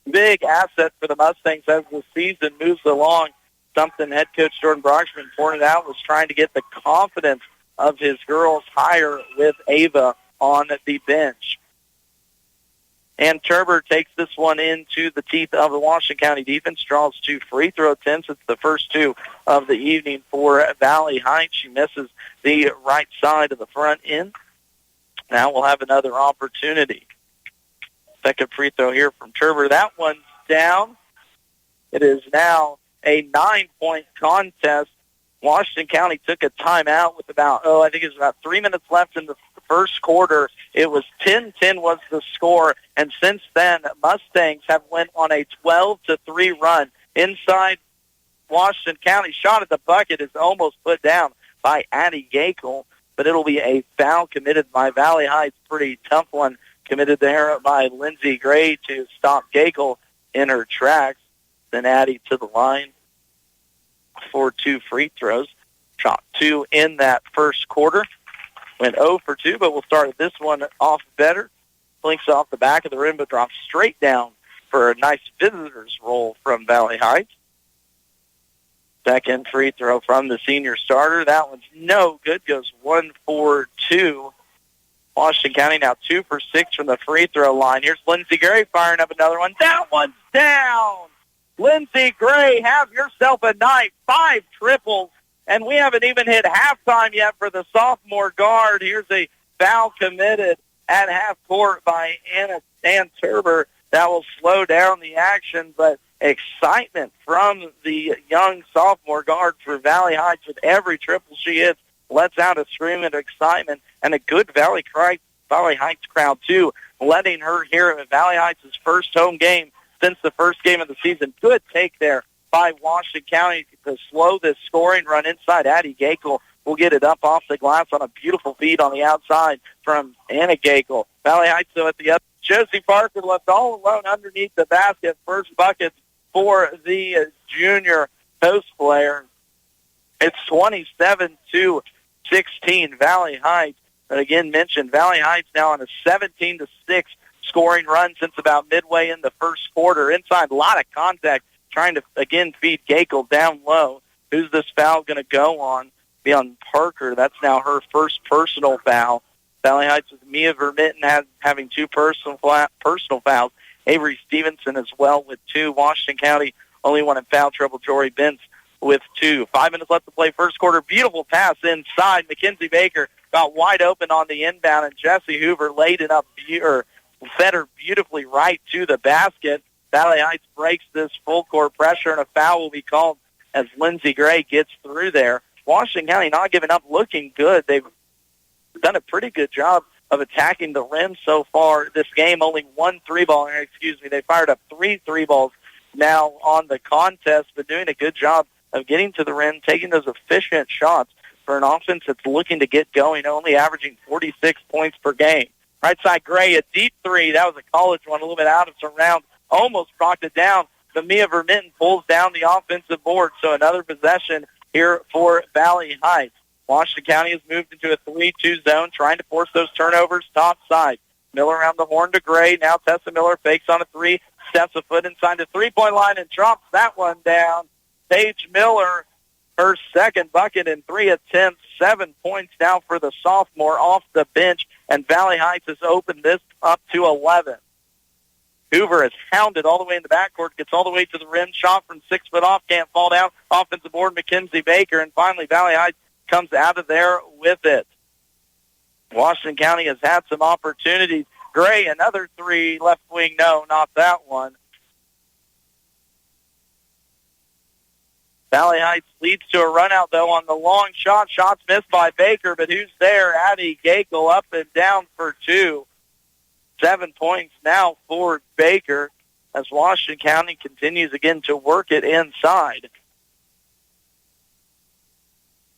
big asset for the Mustangs as the season moves along. Something head coach Jordan Brockman pointed out was trying to get the confidence of his girls higher with Ava on the bench. And Turber takes this one into the teeth of the Washington County defense, draws 2 free throw attempts. It's the first 2 of the evening for Valley Heights. She misses the right side of the front end. Now we'll have another opportunity. Second free throw here from Turber. That one's down. It is now a 9-point contest. Washington County took a timeout with about 3 minutes left in the first quarter. It was 10-10 was the score, and since then, Mustangs have went on a 12-3 run. Inside Washington County, shot at the bucket is almost put down by Addie Gakel, but it'll be a foul committed by Valley Heights. Pretty tough one committed there by Lindsey Gray to stop Gakel in her tracks. Then Addie to the line for 2 free throws. Shot 2 in that first quarter. Went 0 for 2, but we'll start this one off better. Blinks off the back of the rim, but drops straight down for a nice visitor's roll from Valley Heights. Second free throw from the senior starter. That one's no good. Goes 1 for 2. Washington County now 2 for 6 from the free throw line. Here's Lindsey Gray firing up another one. That one's down. Lindsey Gray, have yourself a night. 5 triples. And we haven't even hit halftime yet for the sophomore guard. Here's a foul committed at half court by Ann Turber. That will slow down the action, but excitement from the young sophomore guard for Valley Heights. With every triple she hits, lets out a scream of excitement, and a good Valley Heights crowd, too, letting her hear at Valley Heights' first home game since the first game of the season. Good take there by Washington County to slow this scoring run inside. Addie Gakel will get it up off the glass on a beautiful feed on the outside from Anna Gakel. Valley Heights, though, at the other. Josie Parker left all alone underneath the basket. First bucket for the junior post player. It's 27-16 Valley Heights. But again, mentioned Valley Heights now on a 17-6 scoring run since about midway in the first quarter. Inside, a lot of contact, trying to, again, feed Gakel down low. Who's this foul going to go on? Be on Parker. That's now her first personal foul. Valley Heights with Mia Vermitten having 2 personal fouls. Avery Stevenson as well with 2. Washington County only one in foul trouble. Jory Bentz with 2. 5 minutes left to play first quarter. Beautiful pass inside. Mackenzie Baker got wide open on the inbound, and Jesse Hoover laid it up, or fed her beautifully right to the basket. Valley Heights breaks this full court pressure, and a foul will be called as Lindsey Gray gets through there. Washington County not giving up, looking good. They've done a pretty good job of attacking the rim so far this game. Only 1 3-ball. They fired up 3 3-balls now on the contest, but doing a good job of getting to the rim, taking those efficient shots for an offense that's looking to get going, only averaging 46 points per game. Right side, Gray, a deep 3. That was a college one, a little bit out of surround. Almost knocked it down. But Mia Vermitten pulls down the offensive board, so another possession here for Valley Heights. Washington County has moved into a 3-2 zone, trying to force those turnovers top side. Miller around the horn to Gray. Now Tessa Miller fakes on a 3, steps a foot inside the three-point line and drops that one down. Paige Miller, her second bucket in 3 attempts, 7 points now for the sophomore off the bench, and Valley Heights has opened this up to 11. Hoover has hounded all the way in the backcourt, gets all the way to the rim, shot from 6 foot off, can't fall down. Offensive board, Mackenzie Baker, and finally Valley Heights comes out of there with it. Washington County has had some opportunities. Gray, another 3, left wing, no, not that one. Valley Heights leads to a run-out, though, on the long shot. Shots missed by Baker, but who's there? Addie Gakel up and down for 2. 7 points now for Baker as Washington County continues again to work it inside.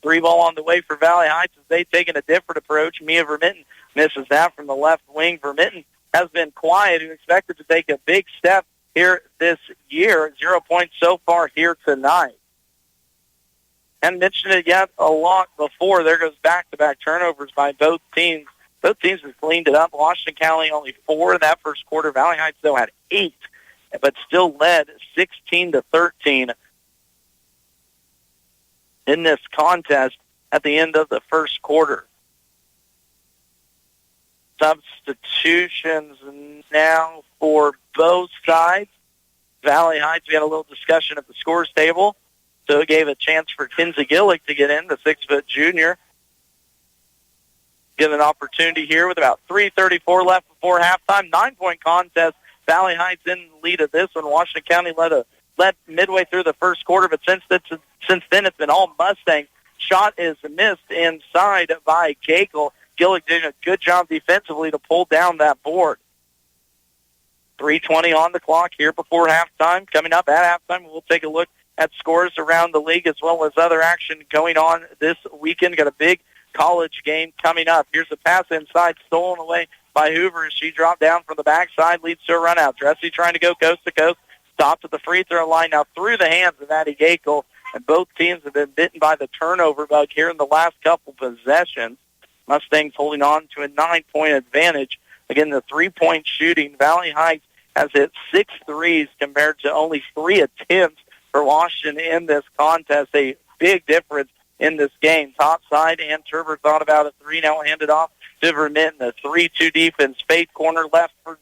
3-ball on the way for Valley Heights as they've taken a different approach. Mia Vermitten misses that from the left wing. Vermitten has been quiet and expected to take a big step here this year. 0 points so far here tonight. And mentioned it yet a lot before. There goes back-to-back turnovers by both teams. Both teams have cleaned it up. Washington County only 4 in that first quarter. Valley Heights, though, had 8, but still led 16-13 in this contest at the end of the first quarter. Substitutions, now for both sides. Valley Heights, we had a little discussion at the scores table, so it gave a chance for Kinsey Gillick to get in, the 6-foot junior. Get an opportunity here with about 3:34 left before halftime. 9-point contest. Valley Heights in the lead of this one. Washington County led midway through the first quarter, but since then it's been all Mustangs. Shot is missed inside by Gakel. Gillick did a good job defensively to pull down that board. 3:20 on the clock here before halftime. Coming up at halftime, we'll take a look at scores around the league as well as other action going on this weekend. Got a big college game coming up. Here's a pass inside, stolen away by Hoover. She dropped down from the backside, leads to a run out. Dressy trying to go coast to coast. Stopped at the free throw line now through the hands of Addie Gakel. And both teams have been bitten by the turnover bug here in the last couple possessions. Mustangs holding on to a 9-point advantage. Again, the three-point shooting, Valley Heights has hit 6 threes compared to only 3 attempts for Washington in this contest. A big difference in this game. Top side, and Turber thought about a 3. Now hand it off to Vermitten. The 3-2 defense. Fade corner left for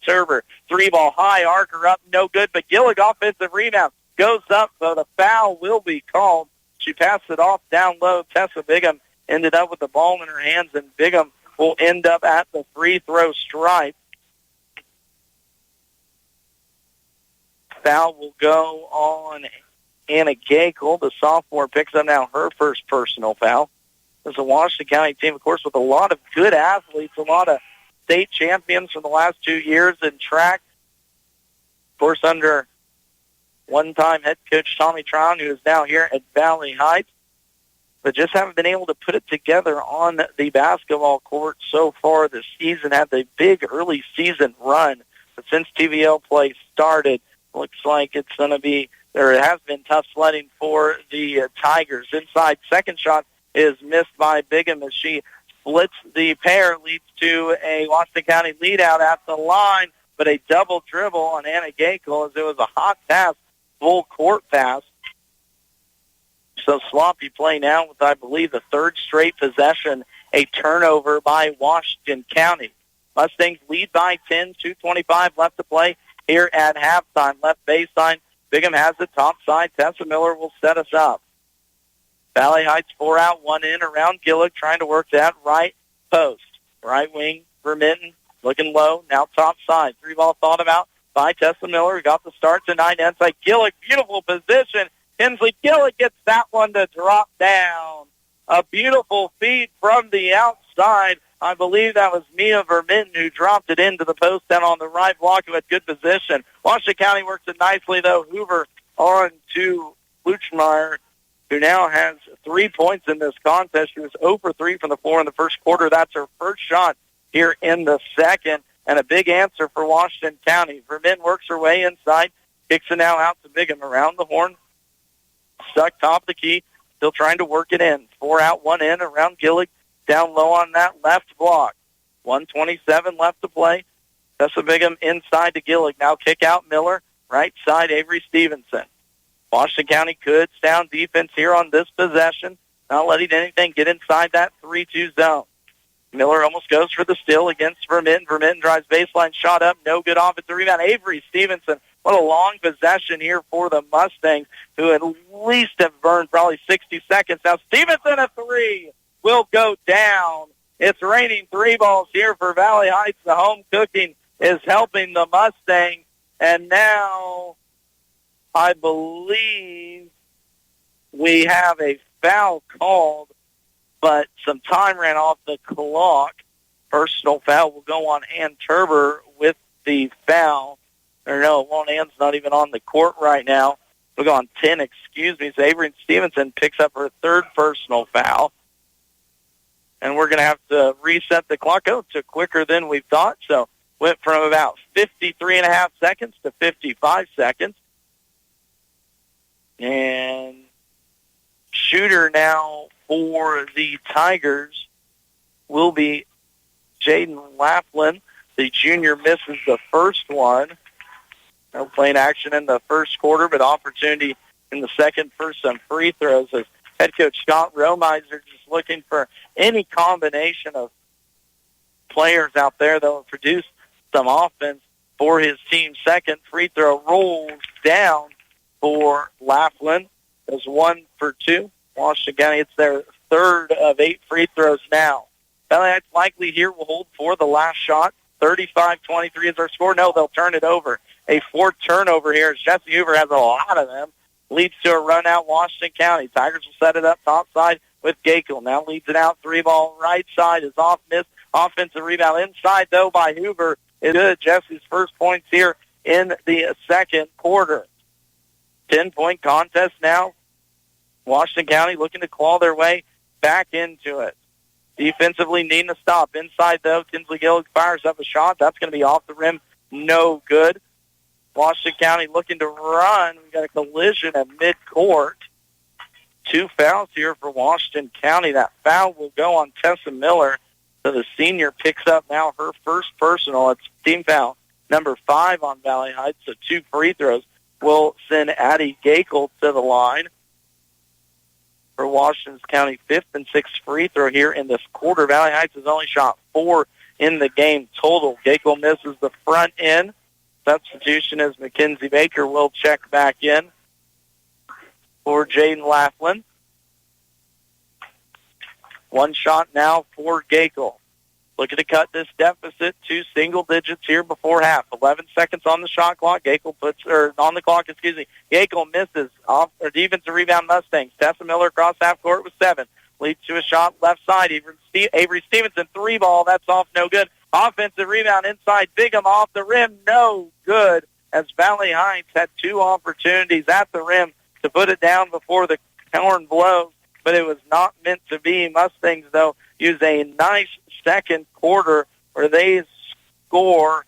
Turber. 3-ball high, archer up, no good, but Gillick offensive rebound. Goes up, so the foul will be called. She passed it off down low. Tessa Bigham ended up with the ball in her hands, and Bigham will end up at the free throw stripe. Foul will go on Anna Gakel. The sophomore picks up now her first personal foul. There's a Washington County team, of course, with a lot of good athletes, a lot of state champions from the last 2 years in track. Of course, under one-time head coach Tommy Trown, who is now here at Valley Heights, but just haven't been able to put it together on the basketball court so far this season. Had the big early season run, but since TVL play started, looks like it's going to be, there has been tough sledding for the Tigers. Inside, second shot is missed by Bigham as she splits the pair, leads to a Washington County lead out at the line, but a double dribble on Anna Gakel as it was a hot pass, full court pass. So sloppy play now with, I believe, the third straight possession, a turnover by Washington County. Mustangs lead by 10, 2:25 left to play here at halftime. Left baseline, Bigham has it, top side. Tessa Miller will set us up. Valley Heights 4 out, 1 in around Gillick, trying to work that right post. Right wing, Vermitten, looking low, now top side. 3-ball thought about by Tessa Miller. Got the start tonight inside Gillick. Beautiful position. Kinsley Gillick gets that one to drop down. A beautiful feed from the outside. I believe that was Mia Vermitten who dropped it into the post down on the right block who had good position. Washington County works it nicely, though. Hoover on to Luchmeyer, who now has 3 points in this contest. She was 0 for 3 from the floor in the first quarter. That's her first shot here in the second, and a big answer for Washington County. Vermitten works her way inside, kicks it now out to Bigham around the horn. Stuck top of the key, still trying to work it in. 4 out, 1 in around Gillick, down low on that left block. 1:27 left to play. Tessa Bigham inside to Gillick. Now kick out Miller, right side Avery Stevenson. Washington County good sound defense here on this possession, not letting anything get inside that 3-2 zone. Miller almost goes for the steal against Vermitten. Vermitten drives baseline, shot up, no good offensive rebound. Avery Stevenson, what a long possession here for the Mustangs, who at least have burned probably 60 seconds. Now Stevenson, a 3 will go down. It's raining 3 balls here for Valley Heights. The home cooking is helping the Mustangs. And now I believe we have a foul called, but some time ran off the clock. Personal foul will go on Ann Turber with the foul. Or no, one Ann's not even on the court right now. We'll go on 10, excuse me. So Avery Stevenson picks up her third personal foul. And we're going to have to reset the clock. Oh, it took quicker than we thought. So went from about 53.5 seconds to 55 seconds. And shooter now for the Tigers will be Jaden Laughlin. The junior misses the first one. No playing action in the first quarter, but opportunity in the second for some free throws as head coach Scott Romiser just looking for any combination of players out there that will produce some offense for his team's second free throw. Rolls down for Laughlin. Is 1 for 2. Washington County, it's their third of 8 free throws now. Valley Heights likely here will hold for the last shot. 35-23 is their score. No, they'll turn it over. A fourth turnover here as Jesse Hoover has a lot of them. Leads to a run out Washington County. Tigers will set it up top side with Gakel. Now leads it out. 3-ball right side is off. Missed. Offensive rebound inside, though, by Hoover. Is good. Jesse's first points here in the second quarter. 10-point contest now. Washington County looking to claw their way back into it. Defensively needing to stop. Inside, though, Tinsley Gillick fires up a shot. That's going to be off the rim. No good. Washington County looking to run. We've got a collision at midcourt. 2 fouls here for Washington County. That foul will go on Tessa Miller. So the senior picks up now her first personal. It's team foul number 5 on Valley Heights. So 2 free throws will send Addie Gakel to the line for Washington County 5th and 6th free throw here in this quarter. Valley Heights has only shot 4 in the game total. Gakel misses the front end. Substitution as Mackenzie Baker will check back in for Jaden Laughlin. 1 shot now for Gakel. Looking to cut this deficit to single digits here before half. 11 seconds on the shot clock. Gakel misses off or defensive rebound Mustangs. Tessa Miller across half court with 7. Leads to a shot left side. Avery Stevenson 3-ball. That's off, no good. Offensive rebound inside. Bigham off the rim, no good. As Valley Heights had 2 opportunities at the rim to put it down before the horn blows, but it was not meant to be. Mustangs, though, use a nice second quarter where they score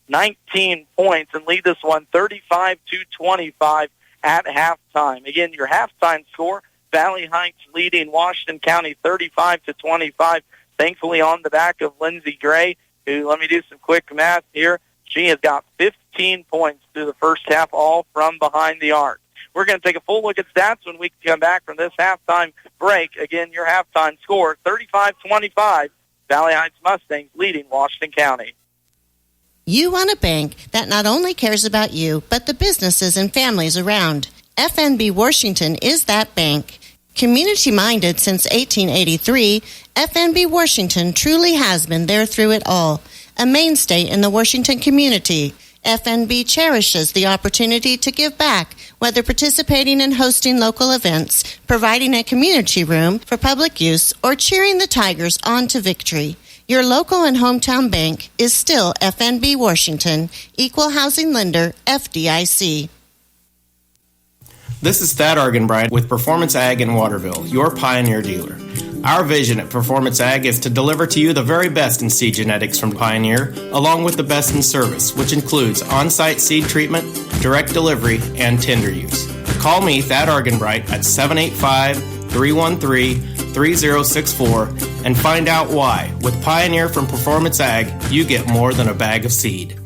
19 points and lead this one 35-25 at halftime. Again, your halftime score, Valley Heights leading Washington County 35-25, thankfully on the back of Lindsey Gray, who, let me do some quick math here, she has got 15 points through the first half, all from behind the arc. We're going to take a full look at stats when we come back from this halftime break. Again, your halftime score, 35-25, Valley Heights Mustangs leading Washington County. You want a bank that not only cares about you, but the businesses and families around. FNB Washington is that bank. Community-minded since 1883, FNB Washington truly has been there through it all. A mainstay in the Washington community, FNB cherishes the opportunity to give back, whether participating in hosting local events, providing a community room for public use, or cheering the Tigers on to victory. Your local and hometown bank is still FNB Washington, Equal Housing Lender, FDIC. This is Thad Argenbright with Performance Ag in Waterville, your Pioneer dealer. Our vision at Performance Ag is to deliver to you the very best in seed genetics from Pioneer, along with the best in service, which includes on-site seed treatment, direct delivery, and tender use. Call me, Thad Argenbright, at 785-313-3064 and find out why. With Pioneer from Performance Ag, you get more than a bag of seed.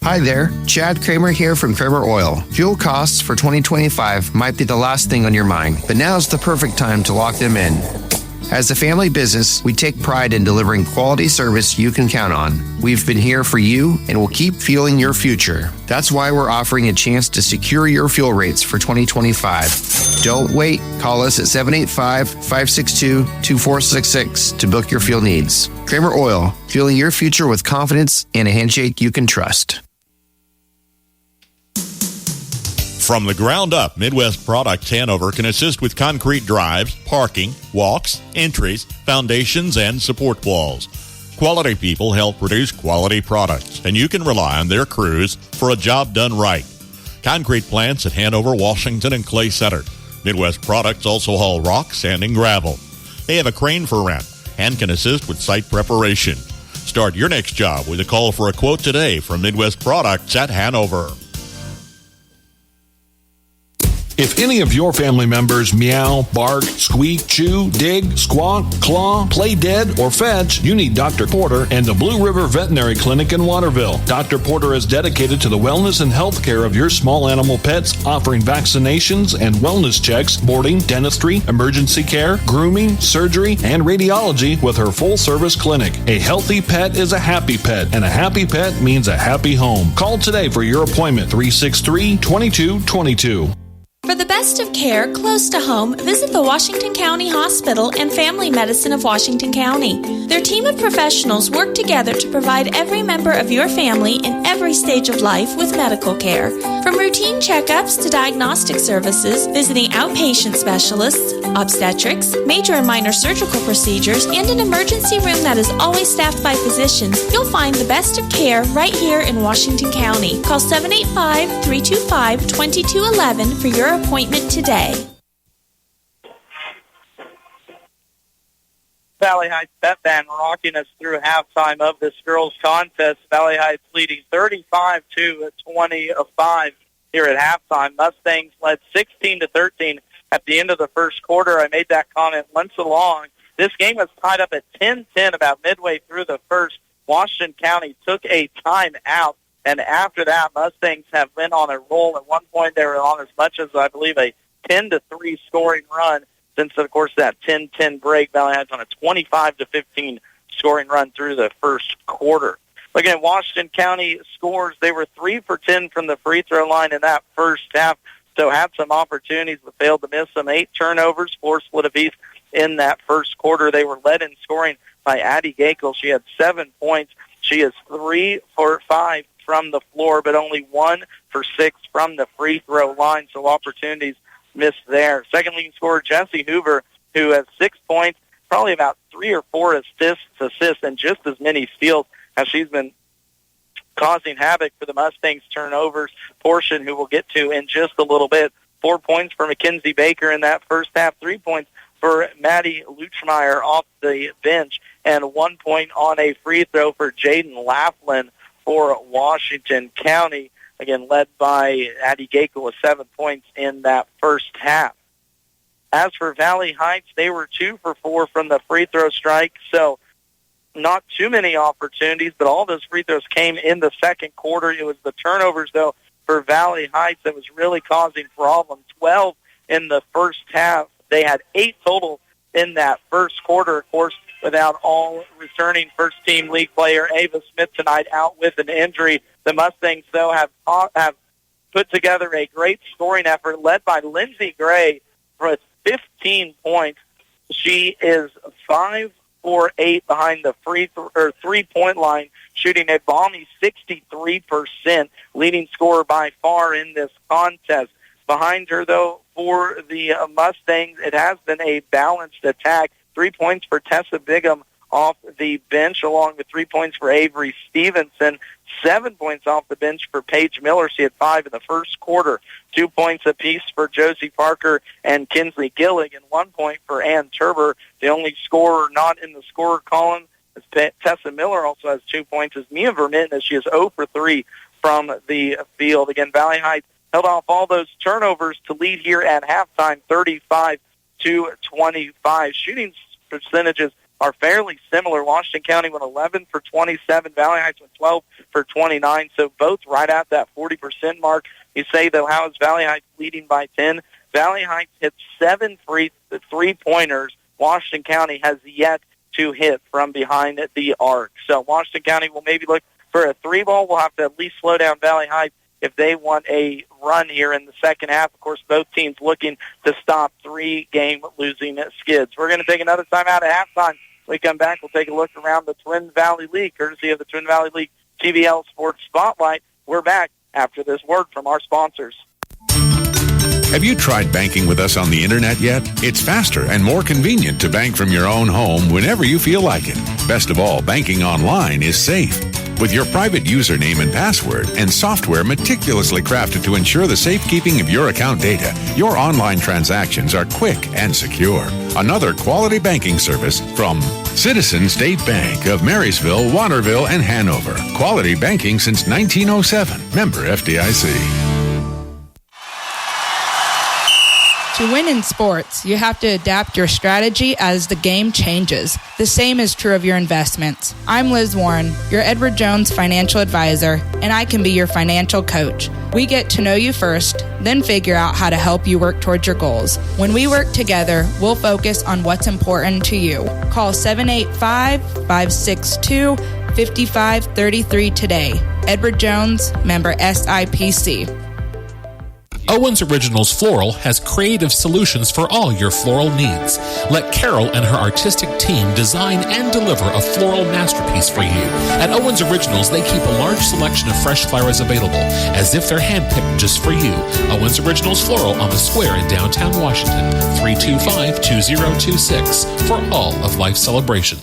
Hi there, Chad Kramer here from Kramer Oil. Fuel costs for 2025 might be the last thing on your mind, but now's the perfect time to lock them in. As a family business, we take pride in delivering quality service you can count on. We've been here for you and will keep fueling your future. That's why we're offering a chance to secure your fuel rates for 2025. Don't wait. Call us at 785-562-2466 to book your fuel needs. Kramer Oil, fueling your future with confidence and a handshake you can trust. From the ground up, Midwest Products Hanover can assist with concrete drives, parking, walks, entries, foundations, and support walls. Quality people help produce quality products, and you can rely on their crews for a job done right. Concrete plants at Hanover, Washington, and Clay Center. Midwest Products also haul rock, sand, and gravel. They have a crane for rent and can assist with site preparation. Start your next job with a call for a quote today from Midwest Products at Hanover. If any of your family members meow, bark, squeak, chew, dig, squawk, claw, play dead, or fetch, you need Dr. Porter and the Blue River Veterinary Clinic in Waterville. Dr. Porter is dedicated to the wellness and health care of your small animal pets, offering vaccinations and wellness checks, boarding, dentistry, emergency care, grooming, surgery, and radiology with her full-service clinic. A healthy pet is a happy pet, and a happy pet means a happy home. Call today for your appointment, 363-2222. For the best of care close to home, visit the Washington County Hospital and Family Medicine of Washington County. Their team of professionals work together to provide every member of your family in every stage of life with medical care. From routine checkups to diagnostic services, visiting outpatient specialists, obstetrics, major and minor surgical procedures, and an emergency room that is always staffed by physicians, you'll find the best of care right here in Washington County. Call 785-325-2211 for your appointment today. Valley Heights Pep Band rocking us through halftime of this girls' contest. Valley Heights leading 35-25 here at halftime. Mustangs led 16-13 at the end of the first quarter. I made that comment once along. This game was tied up at 10-10 about midway through the first. Washington County took a timeout, and after that, Mustangs have been on a roll. At one point, they were on as much as, I believe, a 10-3 scoring run. Since, of course, that 10-10 break, Valley Heights on a 25-15 scoring run through the first quarter. Looking at Washington County scores, they were 3 for 10 from the free throw line in that first half, so had some opportunities but failed to miss them. 8 turnovers, 4 split apiece in that first quarter. They were led in scoring by Addie Gakel. She had 7 points. She is 3 for 5 from the floor, but only 1 for 6 from the free throw line, so opportunities missed there. Second leading scorer, Jesse Hoover, who has 6 points, probably about 3 or 4 assists, and just as many steals as she's been causing havoc for the Mustangs turnovers portion, who we'll get to in just a little bit. 4 points for Mackenzie Baker in that first half, 3 points for Maddie Luchmeyer off the bench, and 1 point on a free throw for Jaden Laughlin for Washington County. Again, led by Addie Gakel with 7 points in that first half. As for Valley Heights, they were 2 for 4 from the free throw strike, so not too many opportunities, but all those free throws came in the second quarter. It was the turnovers, though, for Valley Heights that was really causing problems. 12 in the first half. They had 8 total in that first quarter, of course, without all returning first-team league player Ava Smith tonight out with an injury. The Mustangs, though, have put together a great scoring effort led by Lindsey Gray with 15 points. She is 5 for 8 behind the three-point line, shooting a balmy 63%, leading scorer by far in this contest. Behind her, though, for the Mustangs, it has been a balanced attack. 3 points for Tessa Bigham off the bench, along with 3 points for Avery Stevenson. 7 points off the bench for Paige Miller. She had 5 in the first quarter. 2 points apiece for Josie Parker and Kinsley Gillig, and 1 point for Ann Turber. The only scorer not in the scorer column is Tessa Miller, also has 2 points, as Mia Vermitten, as she is 0 for 3 from the field. Again, Valley Heights held off all those turnovers to lead here at halftime, 35-25. Shooting percentages are fairly similar. Washington County went 11 for 27. Valley Heights went 12 for 29, so both right at that 40% mark. You say, though, how is Valley Heights leading by 10? Valley Heights hit 7 three-pointers. Washington County has yet to hit from behind the arc. So Washington County will maybe look for a 3-ball. We'll have to at least slow down Valley Heights if they want a run here in the second half. Of course, both teams looking to stop 3-game losing skids. We're going to take another time out at halftime. When we come back, we'll take a look around the Twin Valley League, courtesy of the Twin Valley League TVL Sports Spotlight. We're back after this word from our sponsors. Have you tried banking with us on the internet yet? It's faster and more convenient to bank from your own home whenever you feel like it. Best of all, banking online is safe. With your private username and password and software meticulously crafted to ensure the safekeeping of your account data, your online transactions are quick and secure. Another quality banking service from Citizen State Bank of Marysville, Waterville, and Hanover. Quality banking since 1907. Member FDIC. To win in sports, you have to adapt your strategy as the game changes. The same is true of your investments. I'm Liz Warren, your Edward Jones financial advisor, and I can be your financial coach. We get to know you first, then figure out how to help you work towards your goals. When we work together, we'll focus on what's important to you. Call 785-562-5533 today. Edward Jones, member SIPC. Owens Originals Floral has creative solutions for all your floral needs. Let Carol and her artistic team design and deliver a floral masterpiece for you. At Owens Originals, they keep a large selection of fresh flowers available, as if they're handpicked just for you. Owens Originals Floral on the Square in downtown Washington, 325-2026 for all of life's celebrations.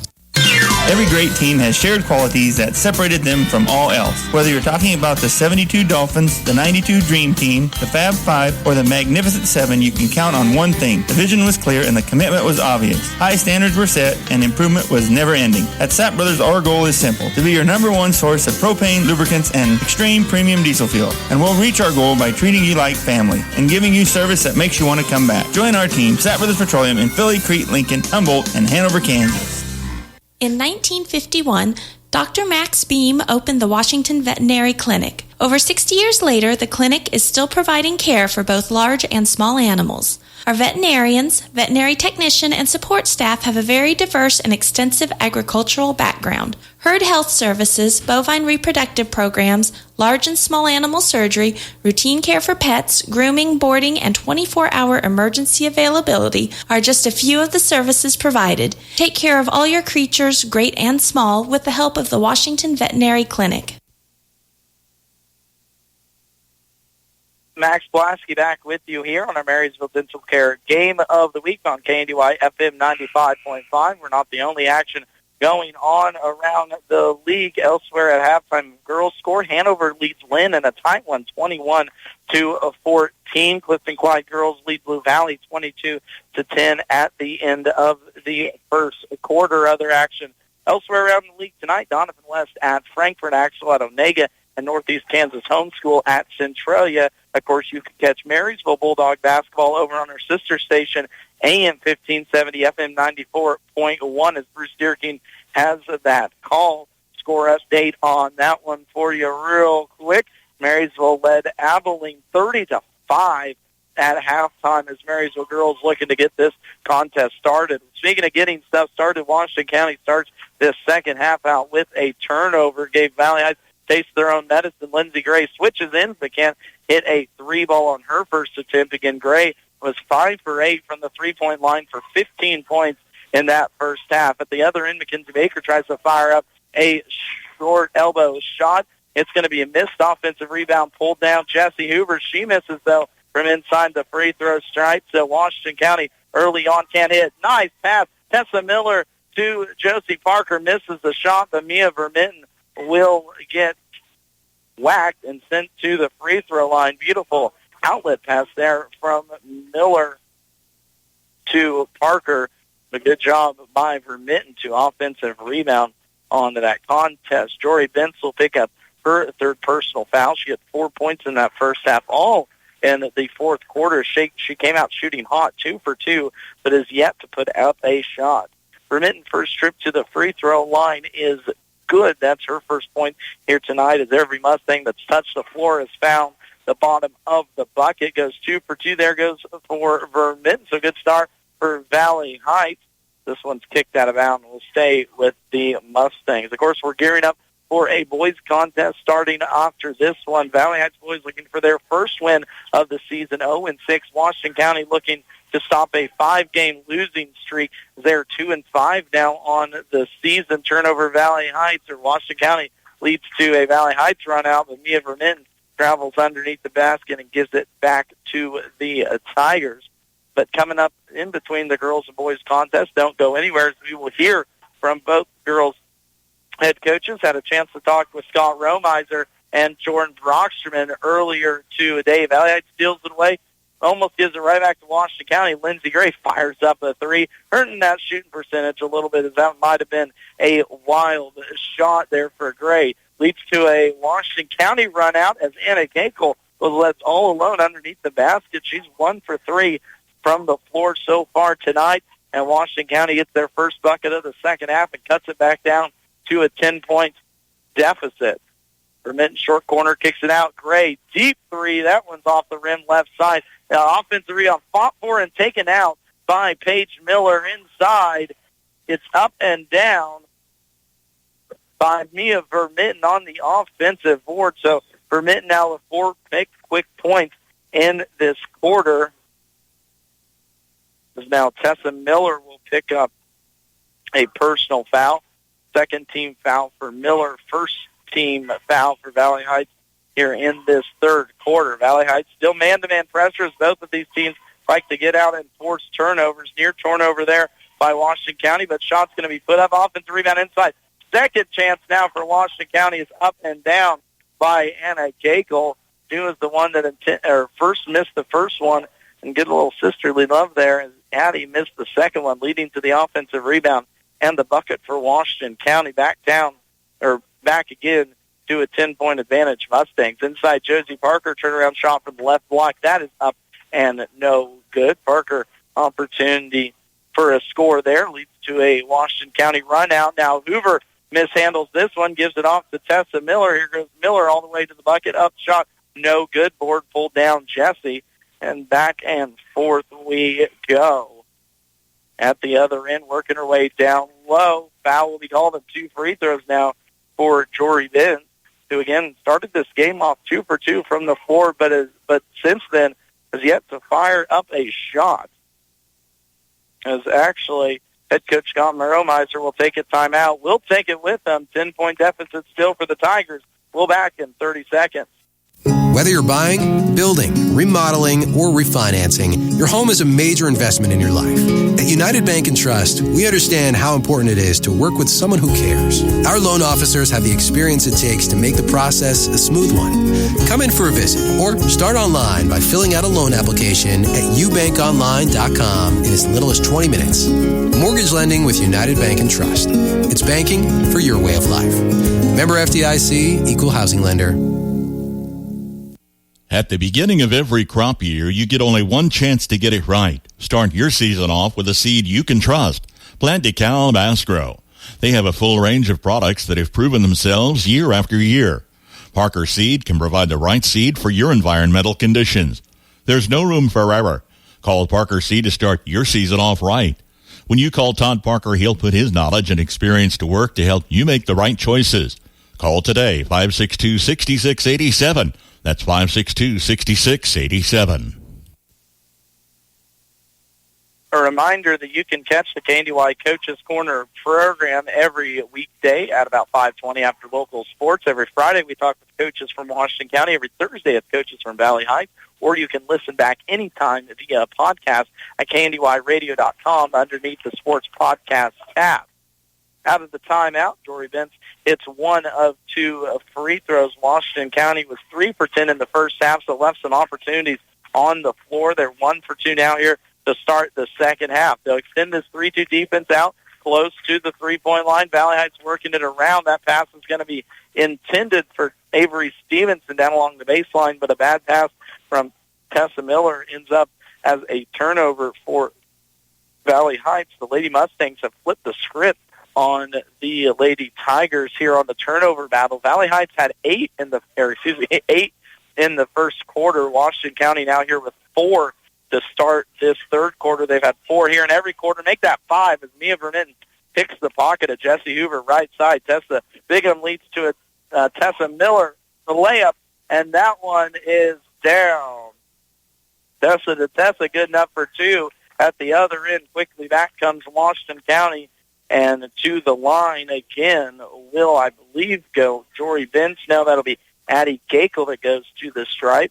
Every great team has shared qualities that separated them from all else. Whether you're talking about the 72 Dolphins, the 92 Dream Team, the Fab Five, or the Magnificent Seven, you can count on one thing. The vision was clear and the commitment was obvious. High standards were set and improvement was never ending. At Sapp Brothers, our goal is simple: to be your number one source of propane, lubricants, and extreme premium diesel fuel. And we'll reach our goal by treating you like family and giving you service that makes you want to come back. Join our team, Sapp Brothers Petroleum, in Philly, Crete, Lincoln, Humboldt, and Hanover, Kansas. In 1951, Dr. Max Beam opened the Washington Veterinary Clinic. Over 60 years later, the clinic is still providing care for both large and small animals. Our veterinarians, veterinary technician, and support staff have a very diverse and extensive agricultural background. Herd health services, bovine reproductive programs, large and small animal surgery, routine care for pets, grooming, boarding, and 24-hour emergency availability are just a few of the services provided. Take care of all your creatures, great and small, with the help of the Washington Veterinary Clinic. Max Blasky back with you here on our Marysville Dental Care Game of the Week on KNDY FM 95.5. We're not the only action going on around the league. Elsewhere at halftime, girls score. Hanover leads Lynn in a tight one, 21-14. Clifton Clyde girls lead Blue Valley 22-10 at the end of the first quarter. Other action elsewhere around the league tonight, Donovan West at Frankfort, Axel at Onega, and Northeast Kansas Homeschool at Centralia. Of course, you can catch Marysville Bulldog basketball over on our sister station, AM 1570, FM 94.1, as Bruce Deerking has that call. Score update on that one for you real quick. Marysville led Abilene 30-5 at halftime as Marysville girls looking to get this contest started. Speaking of getting stuff started, Washington County starts this second half out with a turnover. Gave Valley Heights taste their own medicine. Lindsey Gray switches in, but can't hit a three ball on her first attempt. Again, Gray was 5 for 8 from the three-point line for 15 points in that first half. At the other end, Mackenzie Baker tries to fire up a short elbow shot. It's going to be a missed offensive rebound pulled down. Jessie Hoover, she misses, though, from inside the free throw stripe. So Washington County early on can't hit. Nice pass. Tessa Miller to Josie Parker misses the shot, but Mia Vermitten will get whacked and sent to the free throw line. Beautiful outlet pass there from Miller to Parker. A good job by Vermitten to offensive rebound on that contest. Jory Bentz will pick up her third personal foul. She had 4 points in that first half, all in the fourth quarter. She came out shooting hot, 2 for 2, but is yet to put up a shot. Vermitten first trip to the free throw line is good. That's her first point here tonight, as every Mustang that's touched the floor has found the bottom of the bucket. Goes 2 for 2. There goes for Vermitten. So good start for Valley Heights. This one's kicked out of bounds and will stay with the Mustangs. Of course, we're gearing up for a boys contest starting after this one. Valley Heights boys looking for their first win of the season, 0-6. Washington County looking to stop a 5-game losing streak. They're 2-5 now on the season. Turnover Valley Heights, or Washington County leads to a Valley Heights run out, but Mia Vermitten travels underneath the basket and gives it back to the Tigers. But coming up in between the girls and boys contest, don't go anywhere, as we will hear from both girls' head coaches. Had a chance to talk with Scott Romizer and Jordan Brocksterman earlier today. Valley Heights steals it away, almost gives it right back to Washington County. Lindsey Gray fires up a three, hurting that shooting percentage a little bit, as that might have been a wild shot there for Gray. Leads to a Washington County run out as Anna Gakel was left all alone underneath the basket. She's 1 for 3 from the floor so far tonight, and Washington County gets their first bucket of the second half and cuts it back down to a 10-point deficit. Vermitten short corner kicks it out. Gray, deep three. That one's off the rim left side. Offensive rebound fought for and taken out by Paige Miller inside. It's up and down by Mia Vermitten on the offensive board. So Vermitten now with 4 quick points in this quarter. Now Tessa Miller will pick up a personal foul. Second team foul for Miller. First team foul for Valley Heights here in this third quarter. Valley Heights still man-to-man pressures. Both of these teams like to get out and force turnovers. Near turnover there by Washington County, but shot's going to be put up. Offensive rebound inside. Second chance now for Washington County is up and down by Anna Gakel. She was the one that first missed the first one, and get a little sisterly love there as Addie missed the second one, leading to the offensive rebound and the bucket for Washington County. Back again to a 10-point advantage, Mustangs. Inside, Josie Parker, turnaround shot from the left block. That is up and no good. Parker, opportunity for a score there, leads to a Washington County run out. Now Hoover mishandles this one, gives it off to Tessa Miller. Here goes Miller all the way to the bucket. Up shot, no good. Board pulled down Jesse, and back and forth we go. At the other end, working her way down low. Foul will be called, and 2 free throws now for Jory Benz, who again started this game off 2 for 2 from the floor, but since then has yet to fire up a shot. As actually head coach Scott Meromeiser will take a timeout. We'll take it with them. 10-point deficit still for the Tigers. We'll back in 30 seconds. Whether you're buying, building, remodeling, or refinancing, your home is a major investment in your life. At United Bank and Trust, we understand how important it is to work with someone who cares. Our loan officers have the experience it takes to make the process a smooth one. Come in for a visit or start online by filling out a loan application at ubankonline.com in as little as 20 minutes. Mortgage lending with United Bank and Trust. It's banking for your way of life. Member FDIC, Equal Housing Lender. At the beginning of every crop year, you get only one chance to get it right. Start your season off with a seed you can trust. Plant DeKalb Asgrow. They have a full range of products that have proven themselves year after year. Parker Seed can provide the right seed for your environmental conditions. There's no room for error. Call Parker Seed to start your season off right. When you call Todd Parker, he'll put his knowledge and experience to work to help you make the right choices. Call today, 562-6687. That's 562-6687. A reminder that you can catch the KNDY Coaches Corner program every weekday at about 5:20 after local sports. Every Friday we talk with coaches from Washington County. Every Thursday it's coaches from Valley Heights. Or you can listen back anytime via podcast at kndyradio.com underneath the Sports Podcast tab. Out of the timeout, Jory Benz hits 1 of 2 free throws. Washington County was 3 for 10 in the first half, so left some opportunities on the floor. They're 1 for 2 now here to start the second half. They'll extend this 3-2 defense out close to the three-point line. Valley Heights working it around. That pass is going to be intended for Avery Stevenson down along the baseline, but a bad pass from Tessa Miller ends up as a turnover for Valley Heights. The Lady Mustangs have flipped the script on the Lady Tigers here on the turnover battle. Valley Heights had 8 in the first quarter. Washington County now here with 4 to start this third quarter. They've had 4 here in every quarter. Make that 5 as Mia Vermitten picks the pocket of Jesse Hoover right side. Tessa Bigham leads to Tessa Miller, the layup, and that one is down. Tessa to Tessa, good enough for 2 at the other end. Quickly back comes Washington County. And to the line again will, I believe, go Jory Benz. Now that'll be Addie Gakel that goes to the stripe.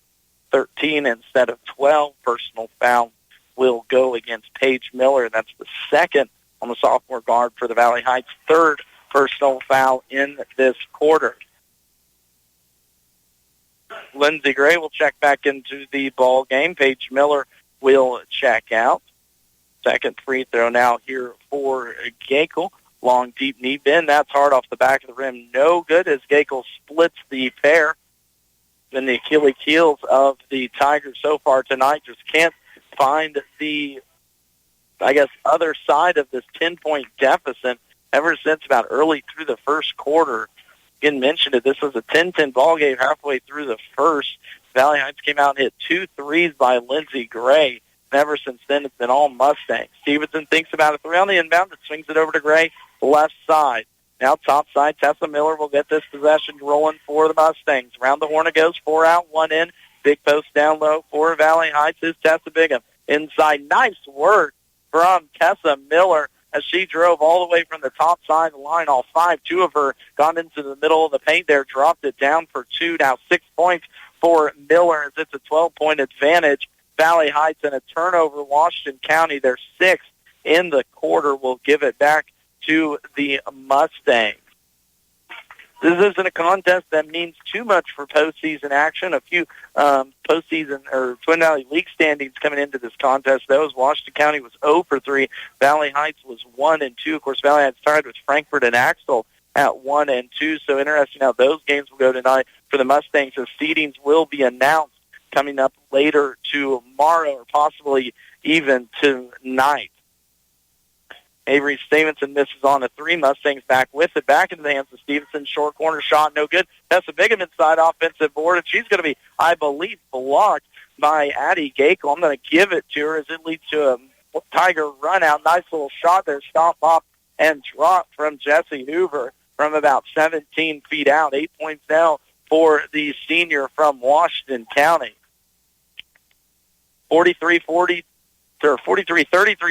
13 instead of 12. Personal foul will go against Paige Miller. That's the second on the sophomore guard for the Valley Heights. Third personal foul in this quarter. Lindsey Gray will check back into the ball game. Paige Miller will check out. Second free throw now here for Gakel. Long, deep knee bend. That's hard off the back of the rim. No good as Gakel splits the pair. Then the Achilles heels of the Tigers so far tonight just can't find the, other side of this 10-point deficit ever since about early through the first quarter. Again, mentioned it, this was a 10-10 ball game halfway through the first. Valley Heights came out and hit 2 threes by Lindsey Gray. And ever since then, it's been all Mustangs. Stevenson thinks about a three on the inbound, but swings it over to Gray, left side. Now top side, Tessa Miller will get this possession rolling for the Mustangs. Around the horn it goes, 4 out, 1 in. Big post down low for Valley Heights is Tessa Bigham. Inside, nice work from Tessa Miller as she drove all the way from the top side of the line, all 5. 2 of her gone into the middle of the paint there, dropped it down for 2. Now 6 points for Miller as it's a 12-point advantage. Valley Heights and a turnover. Washington County, their 6th in the quarter, will give it back to the Mustangs. This isn't a contest that means too much for postseason action. A few postseason or Twin Valley League standings coming into this contest. Those Washington County was 0 for 3. Valley Heights was 1 and 2. Of course, Valley Heights tied with Frankfort and Axtell at 1 and 2. So interesting how those games will go tonight for the Mustangs. The seedings will be announced coming up later tomorrow or possibly even tonight. Avery Stevenson misses on a 3. Mustangs back with it. Back into the hands of Stevenson. Short corner shot, no good. Tessa Bigham inside offensive board, and she's going to be, I believe, blocked by Addie Gakel. I'm going to give it to her as it leads to a Tiger run out. Nice little shot there. Stop off and drop from Jesse Hoover from about 17 feet out. 8 points now for the senior from Washington County. 43-33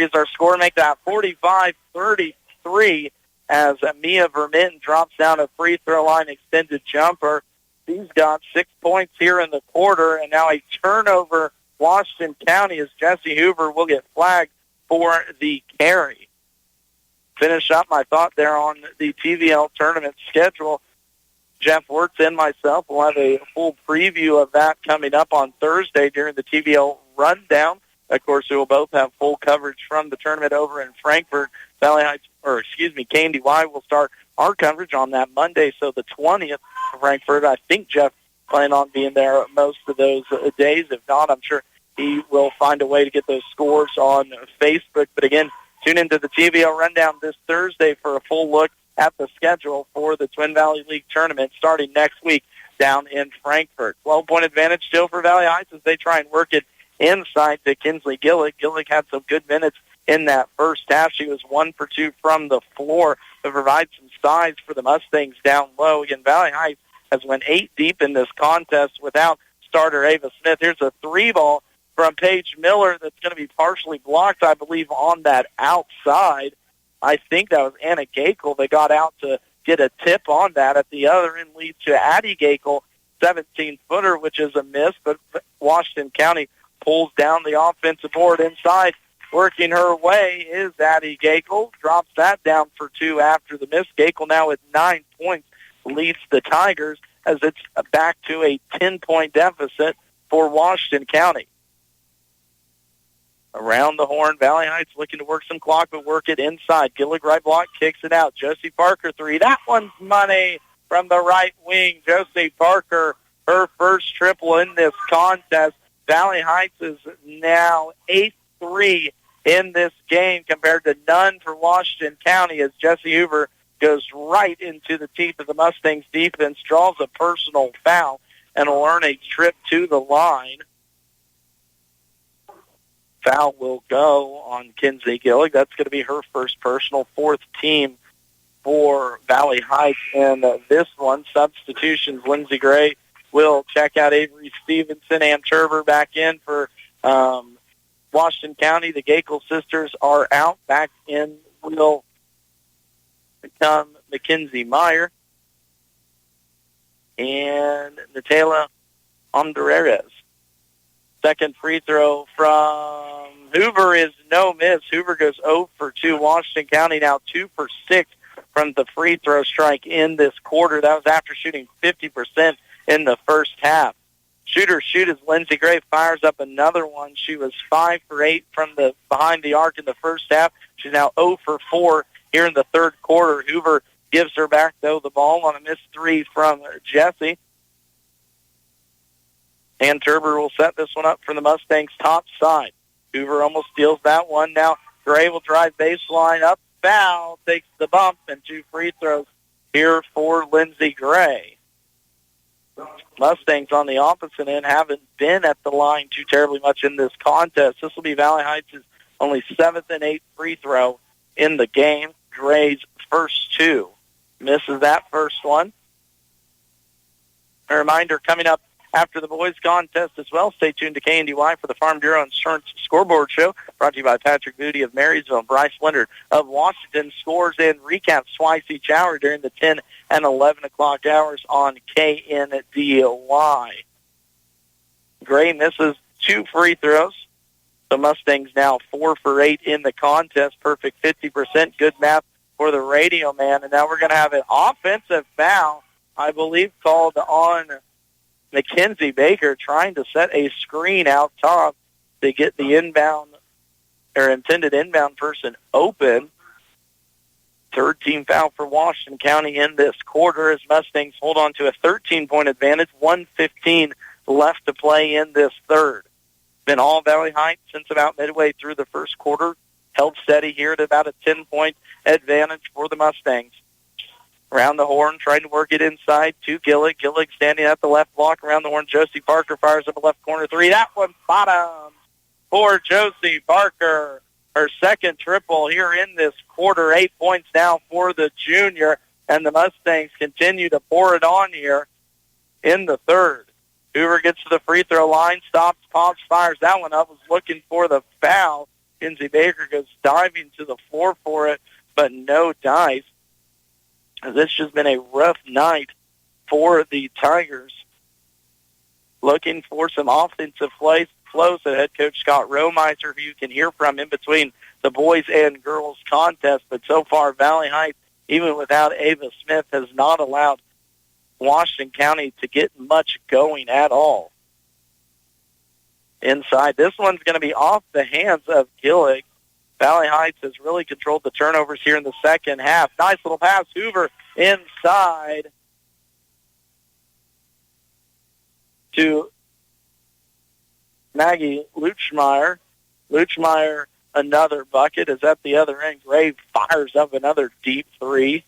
is our score. Make that 45-33 as Mia Vermitten drops down a free throw line extended jumper. She's got 6 points here in the quarter, and now a turnover. Washington County as Jesse Hoover will get flagged for the carry. Finish up my thought there on the TVL tournament schedule. Jeff Wirtz and myself will have a full preview of that coming up on Thursday during the TVL rundown. Of course, we will both have full coverage from the tournament over in Frankfort. KNDY will start our coverage on that Monday, so the 20th of Frankfort. I think Jeff planned on being there most of those days. If not, I'm sure he will find a way to get those scores on Facebook. But again, tune into the TVL rundown this Thursday for a full look at the schedule for the Twin Valley League tournament starting next week down in Frankfort. 12-point advantage still for Valley Heights as they try and work it inside to Kinsley Gillick. Gillick had some good minutes in that first half. She was 1 for 2 from the floor to provide some size for the Mustangs down low. Again, Valley Heights has went 8 deep in this contest without starter Ava Smith. Here's a 3-ball from Paige Miller that's going to be partially blocked, I believe, on that outside. I think that was Anna Gakel that got out to get a tip on that. At the other end leads to Addie Gakel, 17-footer, which is a miss, but Washington County pulls down the offensive board inside. Working her way is Addie Gakel. Drops that down for 2 after the miss. Gakel now with 9 points leads the Tigers as it's back to a 10-point deficit for Washington County. Around the horn, Valley Heights looking to work some clock, but work it inside. Gillick right block, kicks it out. Josie Parker 3. That one's money from the right wing. Josie Parker, her first triple in this contest. Valley Heights is now 8-3 in this game compared to none for Washington County as Jesse Hoover goes right into the teeth of the Mustangs defense, draws a personal foul, and will earn a trip to the line. Foul will go on Kinsey Gillick. That's going to be her first personal, 4th team for Valley Heights. And this one, substitutions, Lindsey Gray will check out Avery Stevenson. Ann Turber back in for Washington County. The Gakel sisters are out. Back in will become Mackenzie Meyer and Natala Andreres. Second free throw from Hoover is no miss. Hoover goes 0 for 2. Washington County now 2 for 6 from the free throw strike in this quarter. That was after shooting 50% in the first half. Shooters shoot as Lindsey Gray fires up another one. She was 5 for 8 from the behind the arc in the first half. She's now 0 for 4 here in the third quarter. Hoover gives her back, though, the ball on a missed 3 from Jesse. And Turber will set this one up for the Mustangs top side. Hoover almost steals that one. Now Gray will drive baseline up, foul, takes the bump, and 2 free throws here for Lindsey Gray. Mustangs on the opposite end haven't been at the line too terribly much in this contest. This will be Valley Heights' only 7th and 8th free throw in the game. Gray's first 2. Misses that first one. A reminder coming up after the boys contest as well. Stay tuned to KNDY for the Farm Bureau Insurance Scoreboard Show, brought to you by Patrick Booty of Marysville and Bryce Leonard of Washington. Scores and recaps twice each hour during the 10 and 11 o'clock hours on KNDY. Gray misses 2 free throws. The Mustangs now 4 for 8 in the contest. Perfect 50%. Good math for the radio man. And now we're going to have an offensive foul, I believe, called on Mackenzie Baker, trying to set a screen out top to get the inbound or intended inbound person open. 3rd team foul for Washington County in this quarter as Mustangs hold on to a 13-point advantage. 1:15 left to play in this third. Been all Valley Heights since about midway through the first quarter. Held steady here at about a 10-point advantage for the Mustangs. Around the horn, trying to work it inside to Gillig. Gillig standing at the left block around the horn. Josie Parker fires up a left corner 3. That one's bottom for Josie Parker. Her second triple here in this quarter. 8 points now for the junior. And the Mustangs continue to pour it on here in the third. Hoover gets to the free throw line, stops, pops, fires that one up. Was looking for the foul. Mackenzie Baker goes diving to the floor for it, but no dice. This has been a rough night for the Tigers. Looking for some offensive flows at head coach Scott Rohmeiser, who you can hear from in between the boys and girls contest. But so far, Valley Heights, even without Ava Smith, has not allowed Washington County to get much going at all. Inside, this one's going to be off the hands of Gillig. Valley Heights has really controlled the turnovers here in the second half. Nice little pass. Hoover inside to Maggie Luchmeyer. Luchmeyer, another bucket, is at the other end. Gray fires up another deep 3.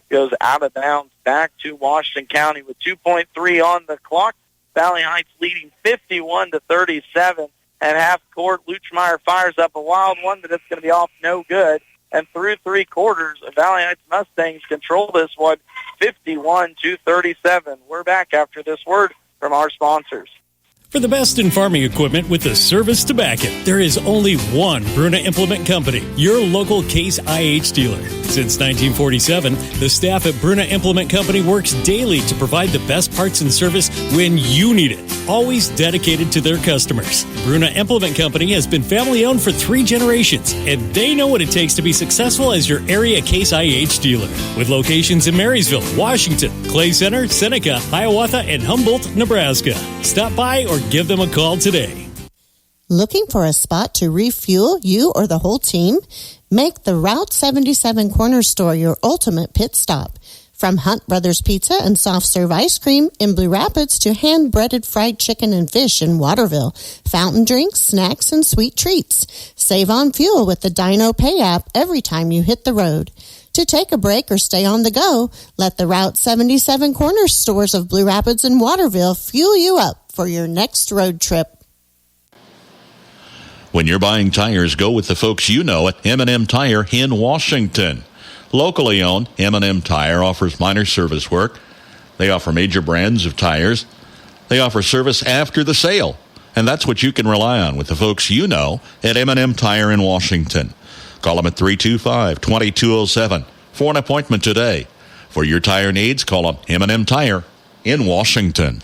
Goes out of bounds back to Washington County with 2.3 on the clock. Valley Heights leading 51-37. At half court, Luchmeyer fires up a wild one, but it's going to be off no good. And through 3 quarters, Valley Heights Mustangs control this one 51-37. We're back after this word from our sponsors. For the best in farming equipment with the service to back it, there is only one Bruna Implement Company, your local Case IH dealer. Since 1947, the staff at Bruna Implement Company works daily to provide the best parts and service when you need it, always dedicated to their customers. Bruna Implement Company has been family-owned for 3 generations, and they know what it takes to be successful as your area Case IH dealer. With locations in Marysville, Washington, Clay Center, Seneca, Hiawatha, and Humboldt, Nebraska. Stop by or give them a call today. Looking for a spot to refuel you or the whole team? Make the Route 77 Corner Store your ultimate pit stop. From Hunt Brothers Pizza and soft serve ice cream in Blue Rapids to hand-breaded fried chicken and fish in Waterville, fountain drinks, snacks, and sweet treats. Save on fuel with the Dino Pay app every time you hit the road. To take a break or stay on the go, let the Route 77 Corner Stores of Blue Rapids and Waterville fuel you up for your next road trip. When you're buying tires, go with the folks you know at M&M Tire in Washington. Locally owned, M&M Tire offers minor service work. They offer major brands of tires. They offer service after the sale. And that's what you can rely on with the folks you know at M&M Tire in Washington. Call them at 325-2207 for an appointment today. For your tire needs, call them M&M Tire in Washington.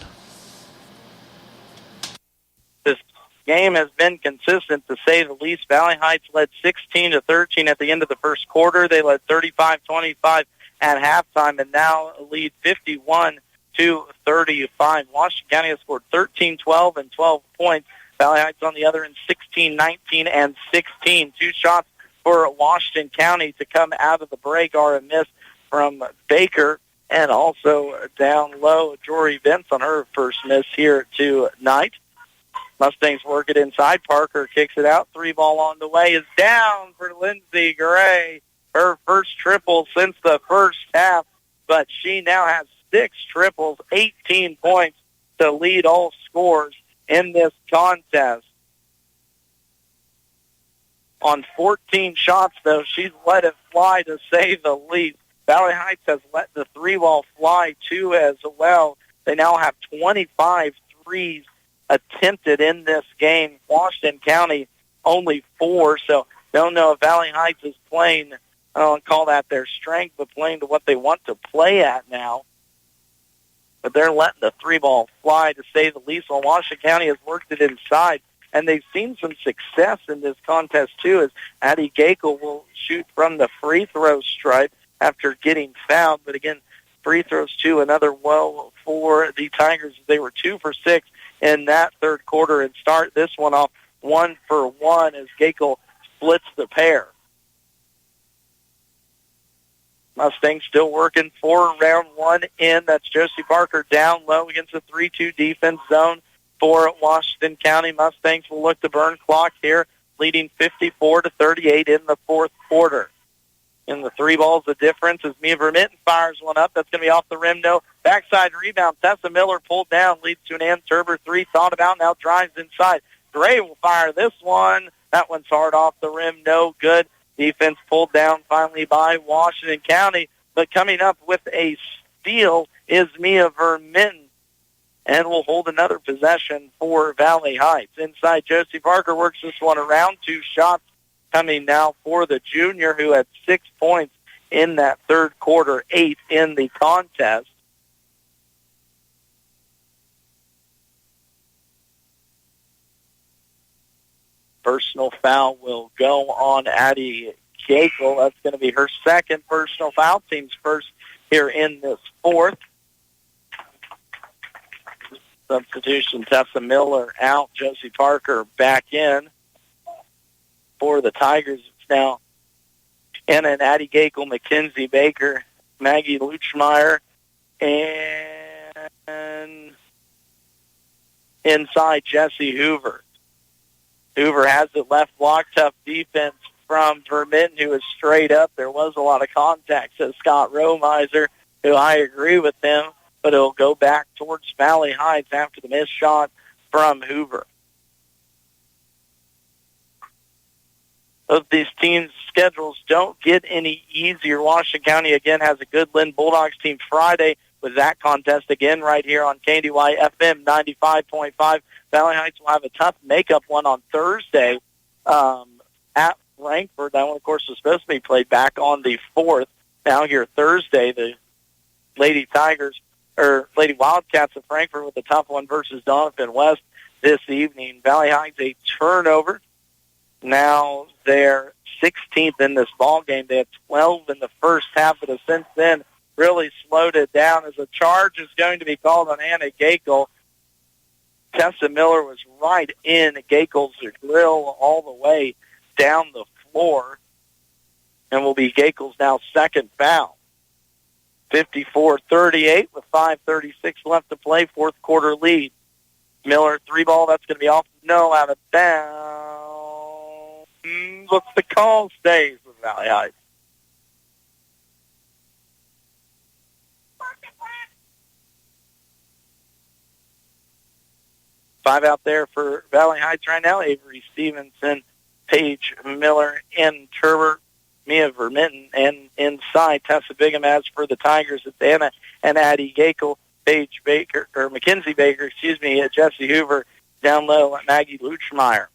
Game has been consistent, to say the least. Valley Heights led 16-13 at the end of the first quarter. They led 35-25 at halftime, and now lead 51-35. Washington County has scored 13, 12, and 12 points. Valley Heights on the other end, 16, 19, and 16. 2 shots for Washington County to come out of the break are a miss from Baker, and also down low, Jory Vince on her first miss here tonight. Mustangs work it inside. Parker kicks it out. 3-ball on the way is down for Lindsey Gray. Her first triple since the first half, but she now has 6 triples, 18 points to lead all scores in this contest. On 14 shots, though, she's let it fly, to say the least. Valley Heights has let the 3-ball fly, too, as well. They now have 25 threes attempted in this game. Washington County only 4, so don't know if Valley Heights is playing, I don't call that their strength, but playing to what they want to play at now. But they're letting the 3-ball fly, to say the least, while Washington County has worked it inside. And they've seen some success in this contest, too, as Addie Gakel will shoot from the free throw stripe after getting fouled. But again, free throws, too, another well for the Tigers. They were 2 for 6 in that third quarter and start this one off 1 for 1 as Gakel splits the pair. Mustangs still working for round 1 in. That's Josie Parker down low against the 3-2 defense zone for Washington County. Mustangs will look to burn clock here, leading 54-38 in the fourth quarter. In the 3-balls, the difference is Mia Vermitten fires one up. That's going to be off the rim. No. Backside rebound. Tessa Miller pulled down, leads to an Ann Turber 3. Thought about, now drives inside. Gray will fire this one. That one's hard off the rim. No good. Defense pulled down finally by Washington County. But coming up with a steal is Mia Vermitten, and will hold another possession for Valley Heights. Inside, Josie Parker works this one around. 2 shots coming now for the junior, who had 6 points in that third quarter, 8 in the contest. Personal foul will go on Addie Gakel. That's going to be her second personal foul, team's first here in this fourth. Substitution, Tessa Miller out, Josie Parker back in. For the Tigers, it's now Anna and Addie Gakel, Mackenzie Baker, Maggie Luchmeyer, and inside Jesse Hoover. Hoover has it left block, tough defense from Vermitten, who is straight up. There was a lot of contact, says Scott Romiser, who I agree with him, but it'll go back towards Valley Heights after the missed shot from Hoover. Of these teams' schedules don't get any easier. Washington County, again, has a good Lynn Bulldogs team Friday with that contest again right here on KNDY FM 95.5. Valley Heights will have a tough makeup one on Thursday at Frankfort. That one, of course, was supposed to be played back on the 4th. Now here Thursday, the Lady Wildcats of Frankfort with a tough one versus Donovan West this evening. Valley Heights a turnover. Now they're 16th in this ball game. They had 12 in the first half, but have since then really slowed it down as a charge is going to be called on Anna Gakel. Tessa Miller was right in Gakel's grill all the way down the floor, and will be Gakel's now second foul. 54-38 with 5:36 left to play, fourth quarter lead. Miller 3-ball, that's going to be off. No, out of bounds. Looks the call stays with Valley Heights. Five out there for Valley Heights right now. Avery Stevenson, Paige Miller, and Turber, Mia Vermitten, and inside Tessa Bigham. As for the Tigers, it's Anna and Addie Gakel, Paige Baker, or Mackenzie Baker, Jesse Hoover, down low at Maggie Luchmeyer.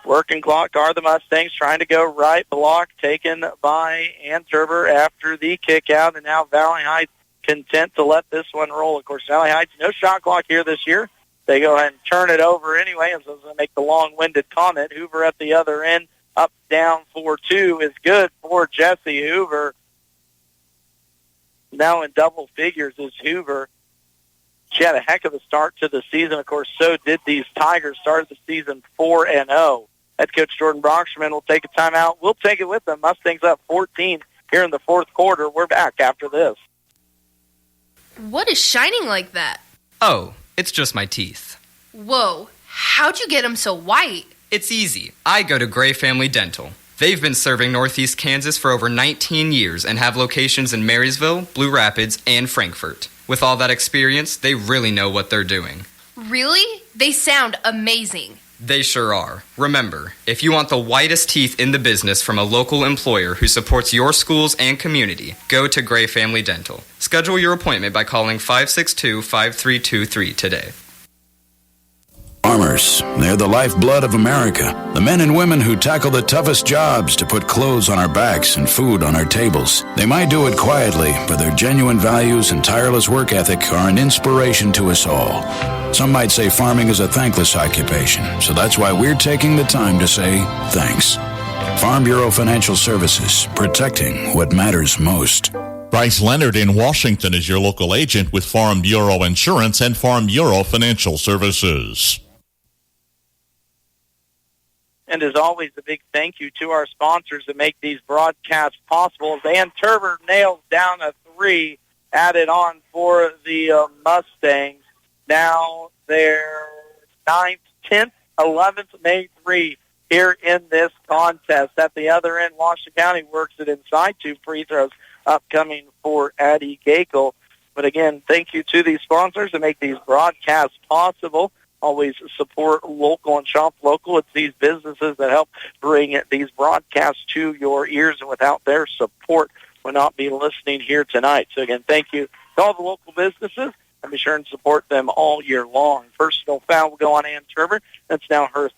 Working clock are the Mustangs trying to go right. Block taken by Ann Turber after the kick out, and now Valley Heights content to let this one roll. Of course, Valley Heights, no shot clock here this year. They go ahead and turn it over anyway, and so they make the long-winded comment. Hoover at the other end, up, down, 4-2 is good for Jesse Hoover. Now in double figures is Hoover. She had a heck of a start to the season. Of course, so did these Tigers. Started the season 4-0. Head coach Jordan Broxman will take a timeout. We'll take it with them. Mustangs up 14 here in the fourth quarter. We're back after this. What is shining like that? Oh, It's just my teeth. Whoa, how'd you get them so white? It's easy. I go to Gray Family Dental. They've been serving Northeast Kansas for over 19 years and have locations in Marysville, Blue Rapids, and Frankfort. With all that experience, they really know what they're doing. Really? They sound amazing. They sure are. Remember, if you want the whitest teeth in the business from a local employer who supports your schools and community, go to Gray Family Dental. Schedule your appointment by calling 562-5323 today. Farmers, they're the lifeblood of America. The men and women who tackle the toughest jobs to put clothes on our backs and food on our tables. They might do it quietly, but their genuine values and tireless work ethic are an inspiration to us all. Some might say farming is a thankless occupation, so that's why we're taking the time to say thanks. Farm Bureau Financial Services, protecting what matters most. Bryce Leonard in Washington is your local agent with Farm Bureau Insurance and Farm Bureau Financial Services. And as always, a big thank you to our sponsors that make these broadcasts possible. Van Turber nails down a 3, added on for the Mustangs. Now they're 9th, 10th, 11th, May 3 here in this contest. At the other end, Washington County works it inside 2 free throws upcoming for Addie Gakel. But again, thank you to these sponsors that make these broadcasts possible. Always support local and shop local. It's these businesses that help bring these broadcasts to your ears, and without their support, we'll not be listening here tonight. So again, thank you to all the local businesses, and be sure and support them all year long. Personal foul will go on Ann Turber. That's now her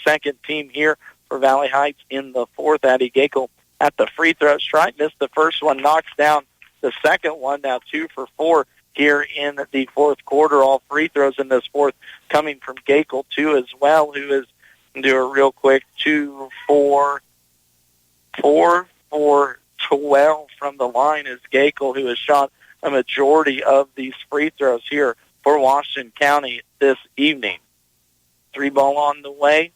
second team here for Valley Heights in the 4th. Addie Gakel at the free throw stripe. Missed the first one, knocks down the second one. Now 2 for 4 here in the 4th quarter. All free throws in this 4th coming from Gakel, too, as well, who is, do a real quick, 2 for 4 for 12 from the line is Gakel, who has shot a majority of these free throws here for Washington County this evening. 3 ball on the way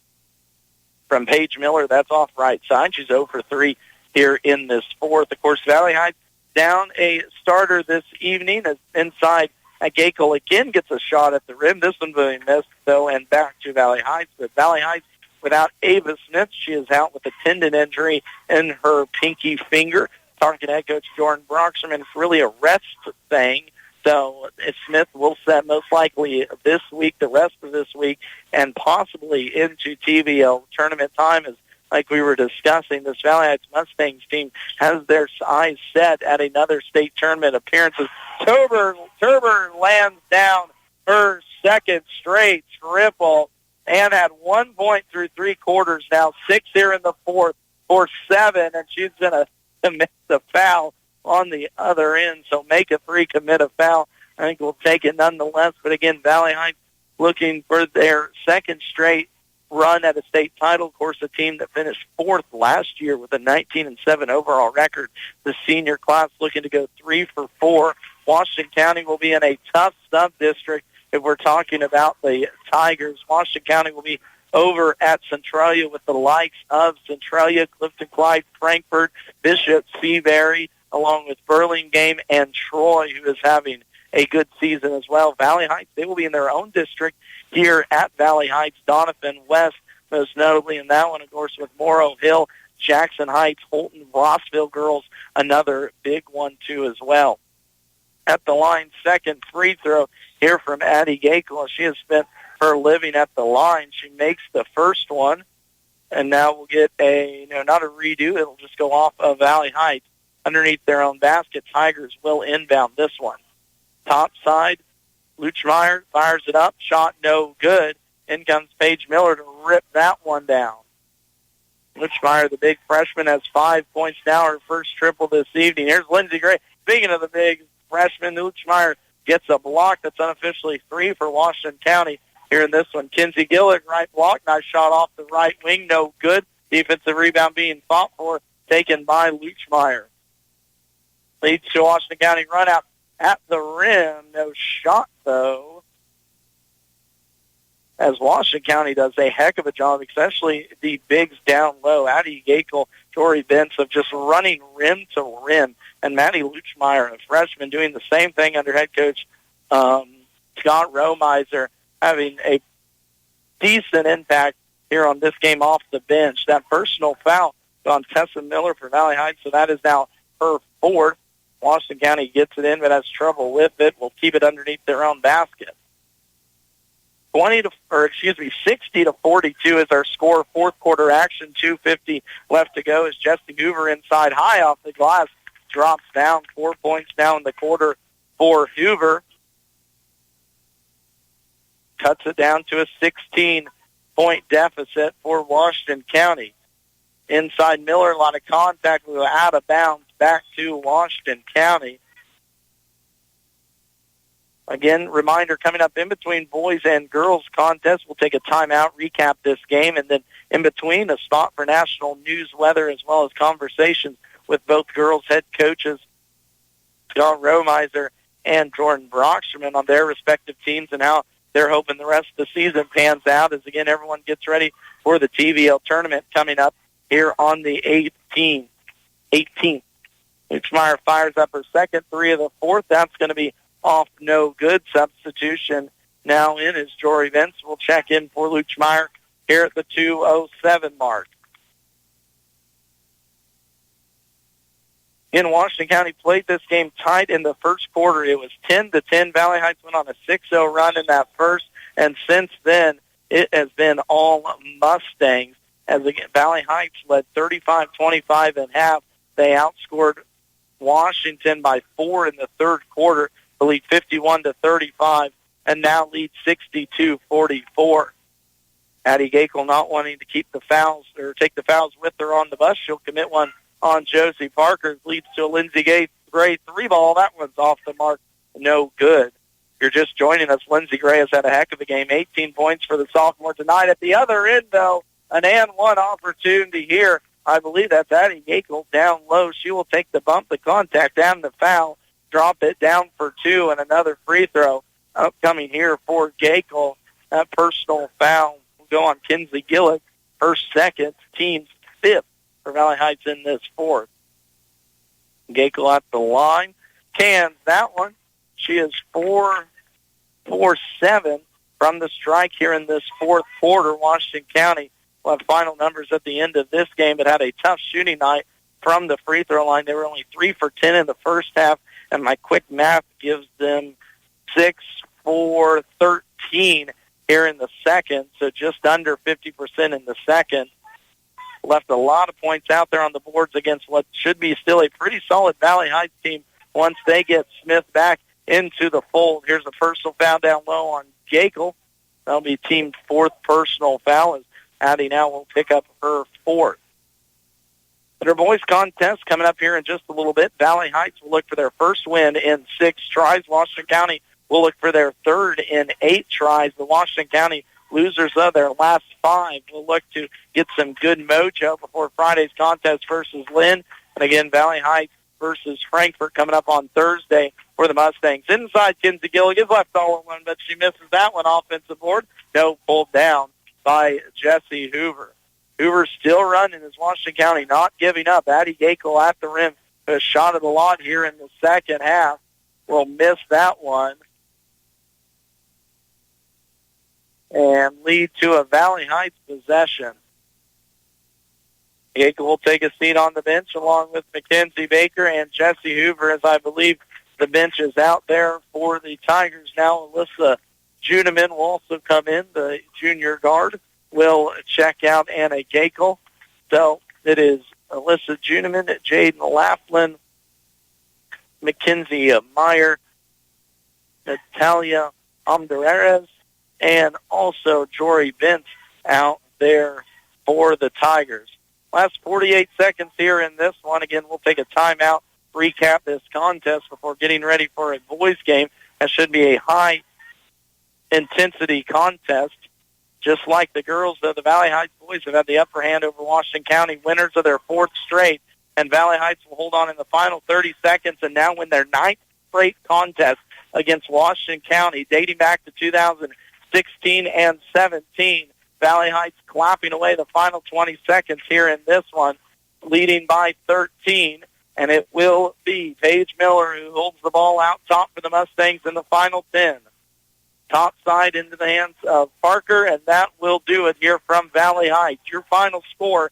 from Paige Miller. That's off right side. She's 0 for 3 here in this 4th. Of course, Valley Heights down a starter this evening as inside Gakel again gets a shot at the rim. This one being missed, though, and back to Valley Heights. But Valley Heights without Ava Smith. She is out with a tendon injury in her pinky finger. Talking to head coach Jordan Broxerman, it's really a rest thing. So Smith will set most likely this week, the rest of this week, and possibly into TVL tournament time. As like we were discussing, this Valley Heights Mustangs team has their eyes set at another state tournament appearances. Turber lands down her second straight triple and had 1 point through 3 quarters. Now 6 here in the 4th for 7, and she's going to commit the foul on the other end. So make a 3, commit a foul. I think we'll take it nonetheless. But again, Valley Heights looking for their second straight run at a state title. Of course, a team that finished 4th last year with a 19-7 overall record. The senior class looking to go 3 for 4. Washington County will be in a tough sub-district if we're talking about the Tigers. Washington County will be over at Centralia with the likes of Centralia, Clifton Clyde, Frankfort, Bishop, Seabury, along with Burlingame and Troy, who is having a good season as well. Valley Heights, they will be in their own district here at Valley Heights. Donovan West, most notably in that one, of course, with Morrow Hill, Jackson Heights, Holton, Rossville girls, another big one, too, as well. At the line, second free throw here from Addie Gakel. She has spent her living at the line. She makes the first one, and now we'll get not a redo. It'll just go off of Valley Heights underneath their own basket. Tigers will inbound this one. Top side, Luchmeyer fires it up. Shot no good. In comes Paige Miller to rip that one down. Luchmeyer, the big freshman, has 5 points now, her first triple this evening. Here's Lindsey Gray. Speaking of the big freshman, Luchmeyer gets a block that's unofficially 3 for Washington County here in this one. Kinsey Gillick, right block. Nice shot off the right wing. No good. Defensive rebound being fought for, taken by Luchmeyer. Leads to Washington County run out at the rim. No shot, though, as Washington County does a heck of a job, especially the bigs down low. Addie Gakel, Tori Bentz of just running rim to rim. And Maddie Luchmeyer, a freshman, doing the same thing under head coach Scott Romiser having a decent impact here on this game off the bench. That personal foul on Tessa Miller for Valley Heights, so that is now her fourth. Washington County gets it in, but has trouble with it. Will keep it underneath their own basket. 60 to 42 is our score. Fourth quarter action. 2:50 left to go as Jesse Hoover inside high off the glass drops down. 4 points now in the quarter for Hoover. Cuts it down to a 16-point deficit for Washington County. Inside Miller, a lot of contact. We were out of bounds back to Washington County. Again, reminder coming up in between boys and girls contest. We'll take a timeout, recap this game, and then in between a spot for national news, weather, as well as conversations with both girls' head coaches, Scott Romiser and Jordan Brocksterman, on their respective teams and how they're hoping the rest of the season pans out as, again, everyone gets ready for the TVL tournament coming up here on the 18th. Luchmeyer fires up her second three of the fourth. That's going to be off no good. Substitution now in as Jory Vince will check in for Luchmeyer here at the 2:07 mark. In Washington County played this game tight in the first quarter. It was 10-10. Valley Heights went on a 6-0 run in that first, and since then it has been all Mustangs. As again, Valley Heights led 35-25 at half. They outscored Washington by 4 in the third quarter to lead 51-35, and now lead 62-44. Addie Gakel not wanting to keep the fouls or take the fouls with her on the bus. She'll commit one on Josie Parker. Leads to a Lindsey Gray three ball. That one's off the mark. No good. If you're just joining us, Lindsey Gray has had a heck of a game. 18 points for the sophomore tonight. At the other end, though, an and one opportunity here. I believe that's Addie Gakel down low. She will take the bump, the contact, and the foul. Drop it down for two, and another free throw upcoming here for Gakel. That personal foul will go on Kinsley Gillick. Her second, team's fifth for Valley Heights in this fourth. Gakel at the line. Cans that one. She is 4-7 from the strike here in this fourth quarter. Washington County will have final numbers at the end of this game, but had a tough shooting night from the free throw line. They were only 3 for 10 in the first half, and my quick math gives them 6 for 13 here in the second, so just under 50% in the second. Left a lot of points out there on the boards against what should be still a pretty solid Valley Heights team once they get Smith back into the fold. Here's a personal foul down low on Gakel. That'll be team's fourth personal foul as Addie now will pick up her fourth. But our boys contest coming up here in just a little bit. Valley Heights will look for their first win in 6 tries. Washington County will look for their third in 8 tries. The Washington County losers of their last 5 will look to get some good mojo before Friday's contest versus Lynn. And again, Valley Heights versus Frankfort coming up on Thursday for the Mustangs. Inside, Kinsey Gilligan is left all alone, but she misses that one offensive board. No, pulled down by Jesse Hoover. Hoover still running as Washington County not giving up. Addie Gakel at the rim. A shot of the lot here in the second half. Will miss that one. And lead to a Valley Heights possession. Gakel will take a seat on the bench along with Mackenzie Baker and Jesse Hoover, as I believe the bench is out there for the Tigers now. Alyssa Juneman will also come in. The junior guard will check out Anna Gakel. So it is Alyssa Juneman, Jaden Laughlin, Mackenzie Meyer, Natalia Amdareres, and also Jory Vince out there for the Tigers. Last 48 seconds here in this one. Again, we'll take a timeout, recap this contest before getting ready for a boys game. That should be a high-intensity contest. Just like the girls, though, the Valley Heights boys have had the upper hand over Washington County, winners of their 4th straight, and Valley Heights will hold on in the final 30 seconds and now win their 9th straight contest against Washington County, dating back to 2016 and 17. Valley Heights clapping away the final 20 seconds here in this one, leading by 13, and it will be Paige Miller who holds the ball out top for the Mustangs in the final 10. top side into the hands of Parker, and that will do it here from Valley Heights. Your final score,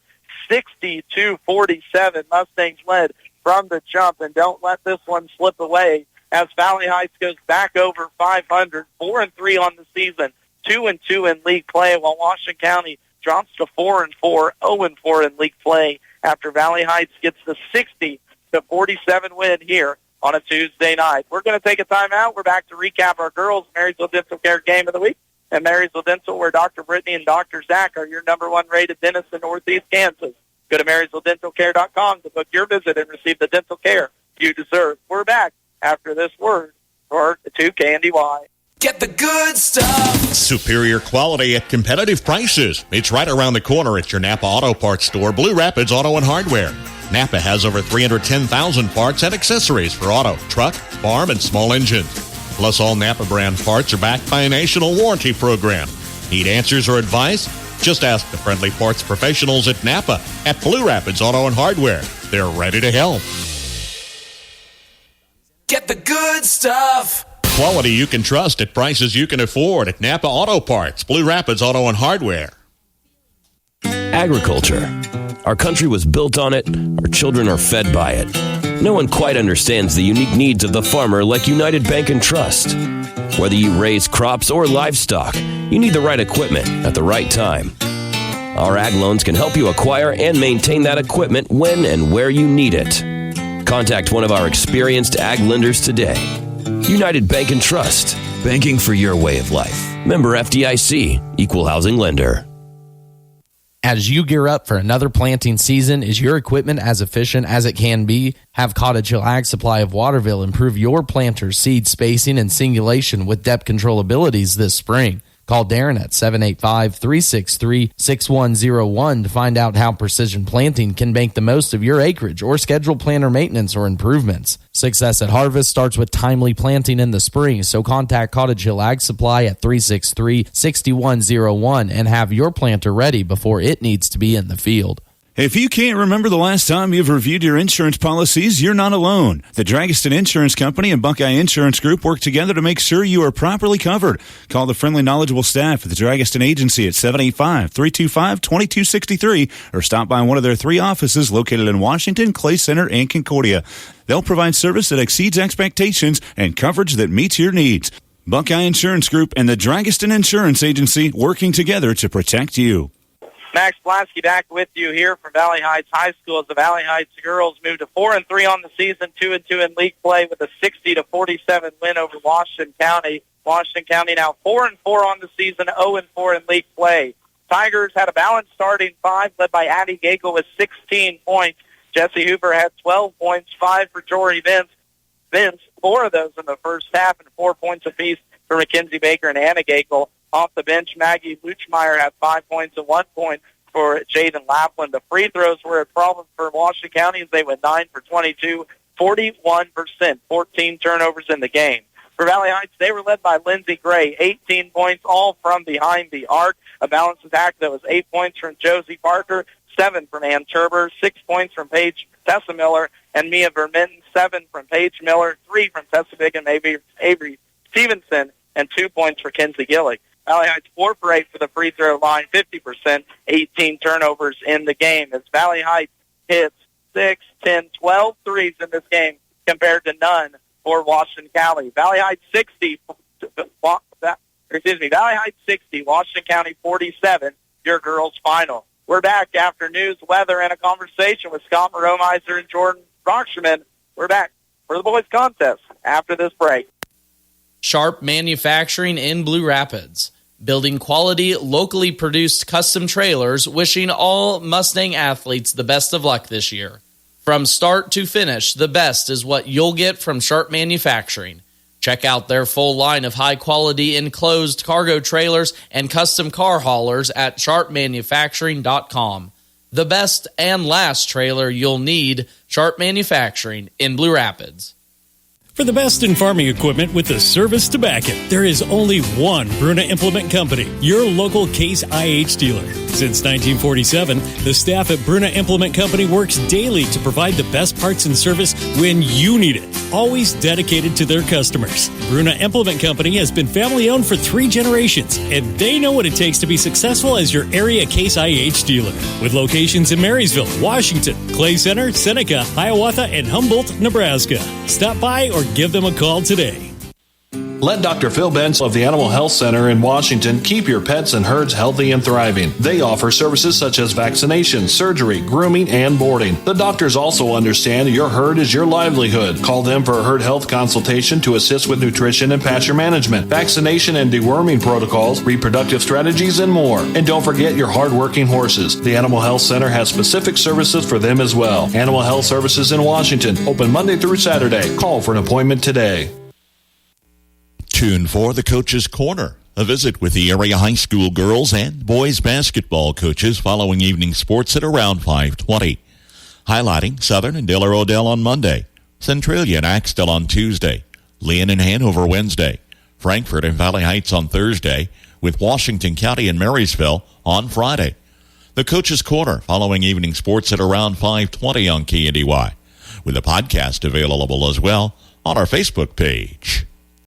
60-47. Mustangs led from the jump, and don't let this one slip away as Valley Heights goes back over 500, 4-3 on the season, 2-2 in league play, while Washington County drops to 4-4, 0-4 in league play after Valley Heights gets the 60-47 win here on a Tuesday night. We're going to take a timeout. We're back to recap our girls' Marysville Dental Care Game of the Week. And Marysville Dental, where Dr. Brittany and Dr. Zach are your number one rated dentists in Northeast Kansas. Go to MarysvilleDentalCare.com to book your visit and receive the dental care you deserve. We're back after this word for 2KNDY. Get the good stuff. Superior quality at competitive prices. It's right around the corner at your Napa Auto Parts store, Blue Rapids Auto and Hardware. Napa has over 310,000 parts and accessories for auto, truck, farm, and small engines. Plus, all Napa brand parts are backed by a national warranty program. Need answers or advice? Just ask the friendly parts professionals at Napa at Blue Rapids Auto and Hardware. They're ready to help. Get the good stuff. Quality you can trust at prices you can afford at Napa Auto Parts, Blue Rapids Auto and Hardware. Agriculture. Our country was built on it. Our children are fed by it. No one quite understands the unique needs of the farmer like United Bank and Trust. Whether you raise crops or livestock, you need the right equipment at the right time. Our ag loans can help you acquire and maintain that equipment when and where you need it. Contact one of our experienced ag lenders today. United Bank and Trust. Banking for your way of life. Member FDIC. Equal housing lender. As you gear up for another planting season, is your equipment as efficient as it can be? Have Cottage Hill Ag Supply of Waterville improve your planter's seed spacing and singulation with depth control abilities this spring. Call Darren at 785-363-6101 to find out how Precision Planting can make the most of your acreage or schedule planter maintenance or improvements. Success at harvest starts with timely planting in the spring, so contact Cottage Hill Ag Supply at 363-6101 and have your planter ready before it needs to be in the field. If you can't remember the last time you've reviewed your insurance policies, you're not alone. The Dragiston Insurance Company and Buckeye Insurance Group work together to make sure you are properly covered. Call the friendly, knowledgeable staff at the Dragiston Agency at 785-325-2263 or stop by one of their 3 offices located in Washington, Clay Center, and Concordia. They'll provide service that exceeds expectations and coverage that meets your needs. Buckeye Insurance Group and the Dragiston Insurance Agency working together to protect you. Max Blasky back with you here from Valley Heights High School as the Valley Heights girls move to 4-3 on the season, 2-2 in league play with a 60-47 win over Washington County. Washington County now 4-4 on the season, 0-4 in league play. Tigers had a balanced starting 5 led by Addie Gagel with 16 points. Jesse Hoover had 12 points, 5 for Jory Vince, 4 of those in the first half, and 4 points apiece for Mackenzie Baker and Anna Gagel. Off the bench, Maggie Luchmeyer had 5 points and 1 point for Jaden Lapland. The free throws were a problem for Washington County as they went 9 for 22, 41%, 14 turnovers in the game. For Valley Heights, they were led by Lindsey Gray, 18 points, all from behind the arc. A balanced attack that was 8 points from Josie Parker, 7 from Ann Turber, 6 points from Paige Tessa Miller and Mia Verminton, 7 from Paige Miller, 3 from Tessa Big and Avery Stevenson, and 2 points for Kenzie Gillick. Valley Heights 4 for 8 for the free throw line, 50%, 18 turnovers in the game. As Valley Heights hits 6, 10, 12 threes in this game compared to none for Washington County. Valley Heights 60, Valley Heights 60, Washington County 47, your girls final. We're back after news, weather, and a conversation with Scott Moreau-Meiser and Jordan Brocksherman. We're back for the boys contest after this break. Sharp Manufacturing in Blue Rapids. Building quality, locally produced custom trailers, wishing all Mustang athletes the best of luck this year. From start to finish, the best is what you'll get from Sharp Manufacturing. Check out their full line of high-quality enclosed cargo trailers and custom car haulers at sharpmanufacturing.com. The best and last trailer you'll need, Sharp Manufacturing in Blue Rapids. For the best in farming equipment with the service to back it, there is only one Bruna Implement Company, your local Case IH dealer. Since 1947, the staff at Bruna Implement Company works daily to provide the best parts and service when you need it, always dedicated to their customers. Bruna Implement Company has been family-owned for 3 generations, and they know what it takes to be successful as your area Case IH dealer. With locations in Marysville, Washington, Clay Center, Seneca, Hiawatha, and Humboldt, Nebraska. Stop by or give them a call today. Let Dr. Phil Benz of the Animal Health Center in Washington keep your pets and herds healthy and thriving. They offer services such as vaccination, surgery, grooming, and boarding. The doctors also understand your herd is your livelihood. Call them for a herd health consultation to assist with nutrition and pasture management, vaccination and deworming protocols, reproductive strategies, and more. And don't forget your hard-working horses. The Animal Health Center has specific services for them as well. Animal Health Services in Washington, open Monday through Saturday. Call for an appointment today. Tune for the Coach's Corner, a visit with the area high school girls and boys basketball coaches following evening sports at around 5:20. Highlighting Southern and Diller Odell on Monday, Centralia and Axtell on Tuesday, Lynn and Hanover Wednesday, Frankfort and Valley Heights on Thursday, with Washington County and Marysville on Friday. The Coach's Corner following evening sports at around 5:20 on KNDY, with a podcast available as well on our Facebook page.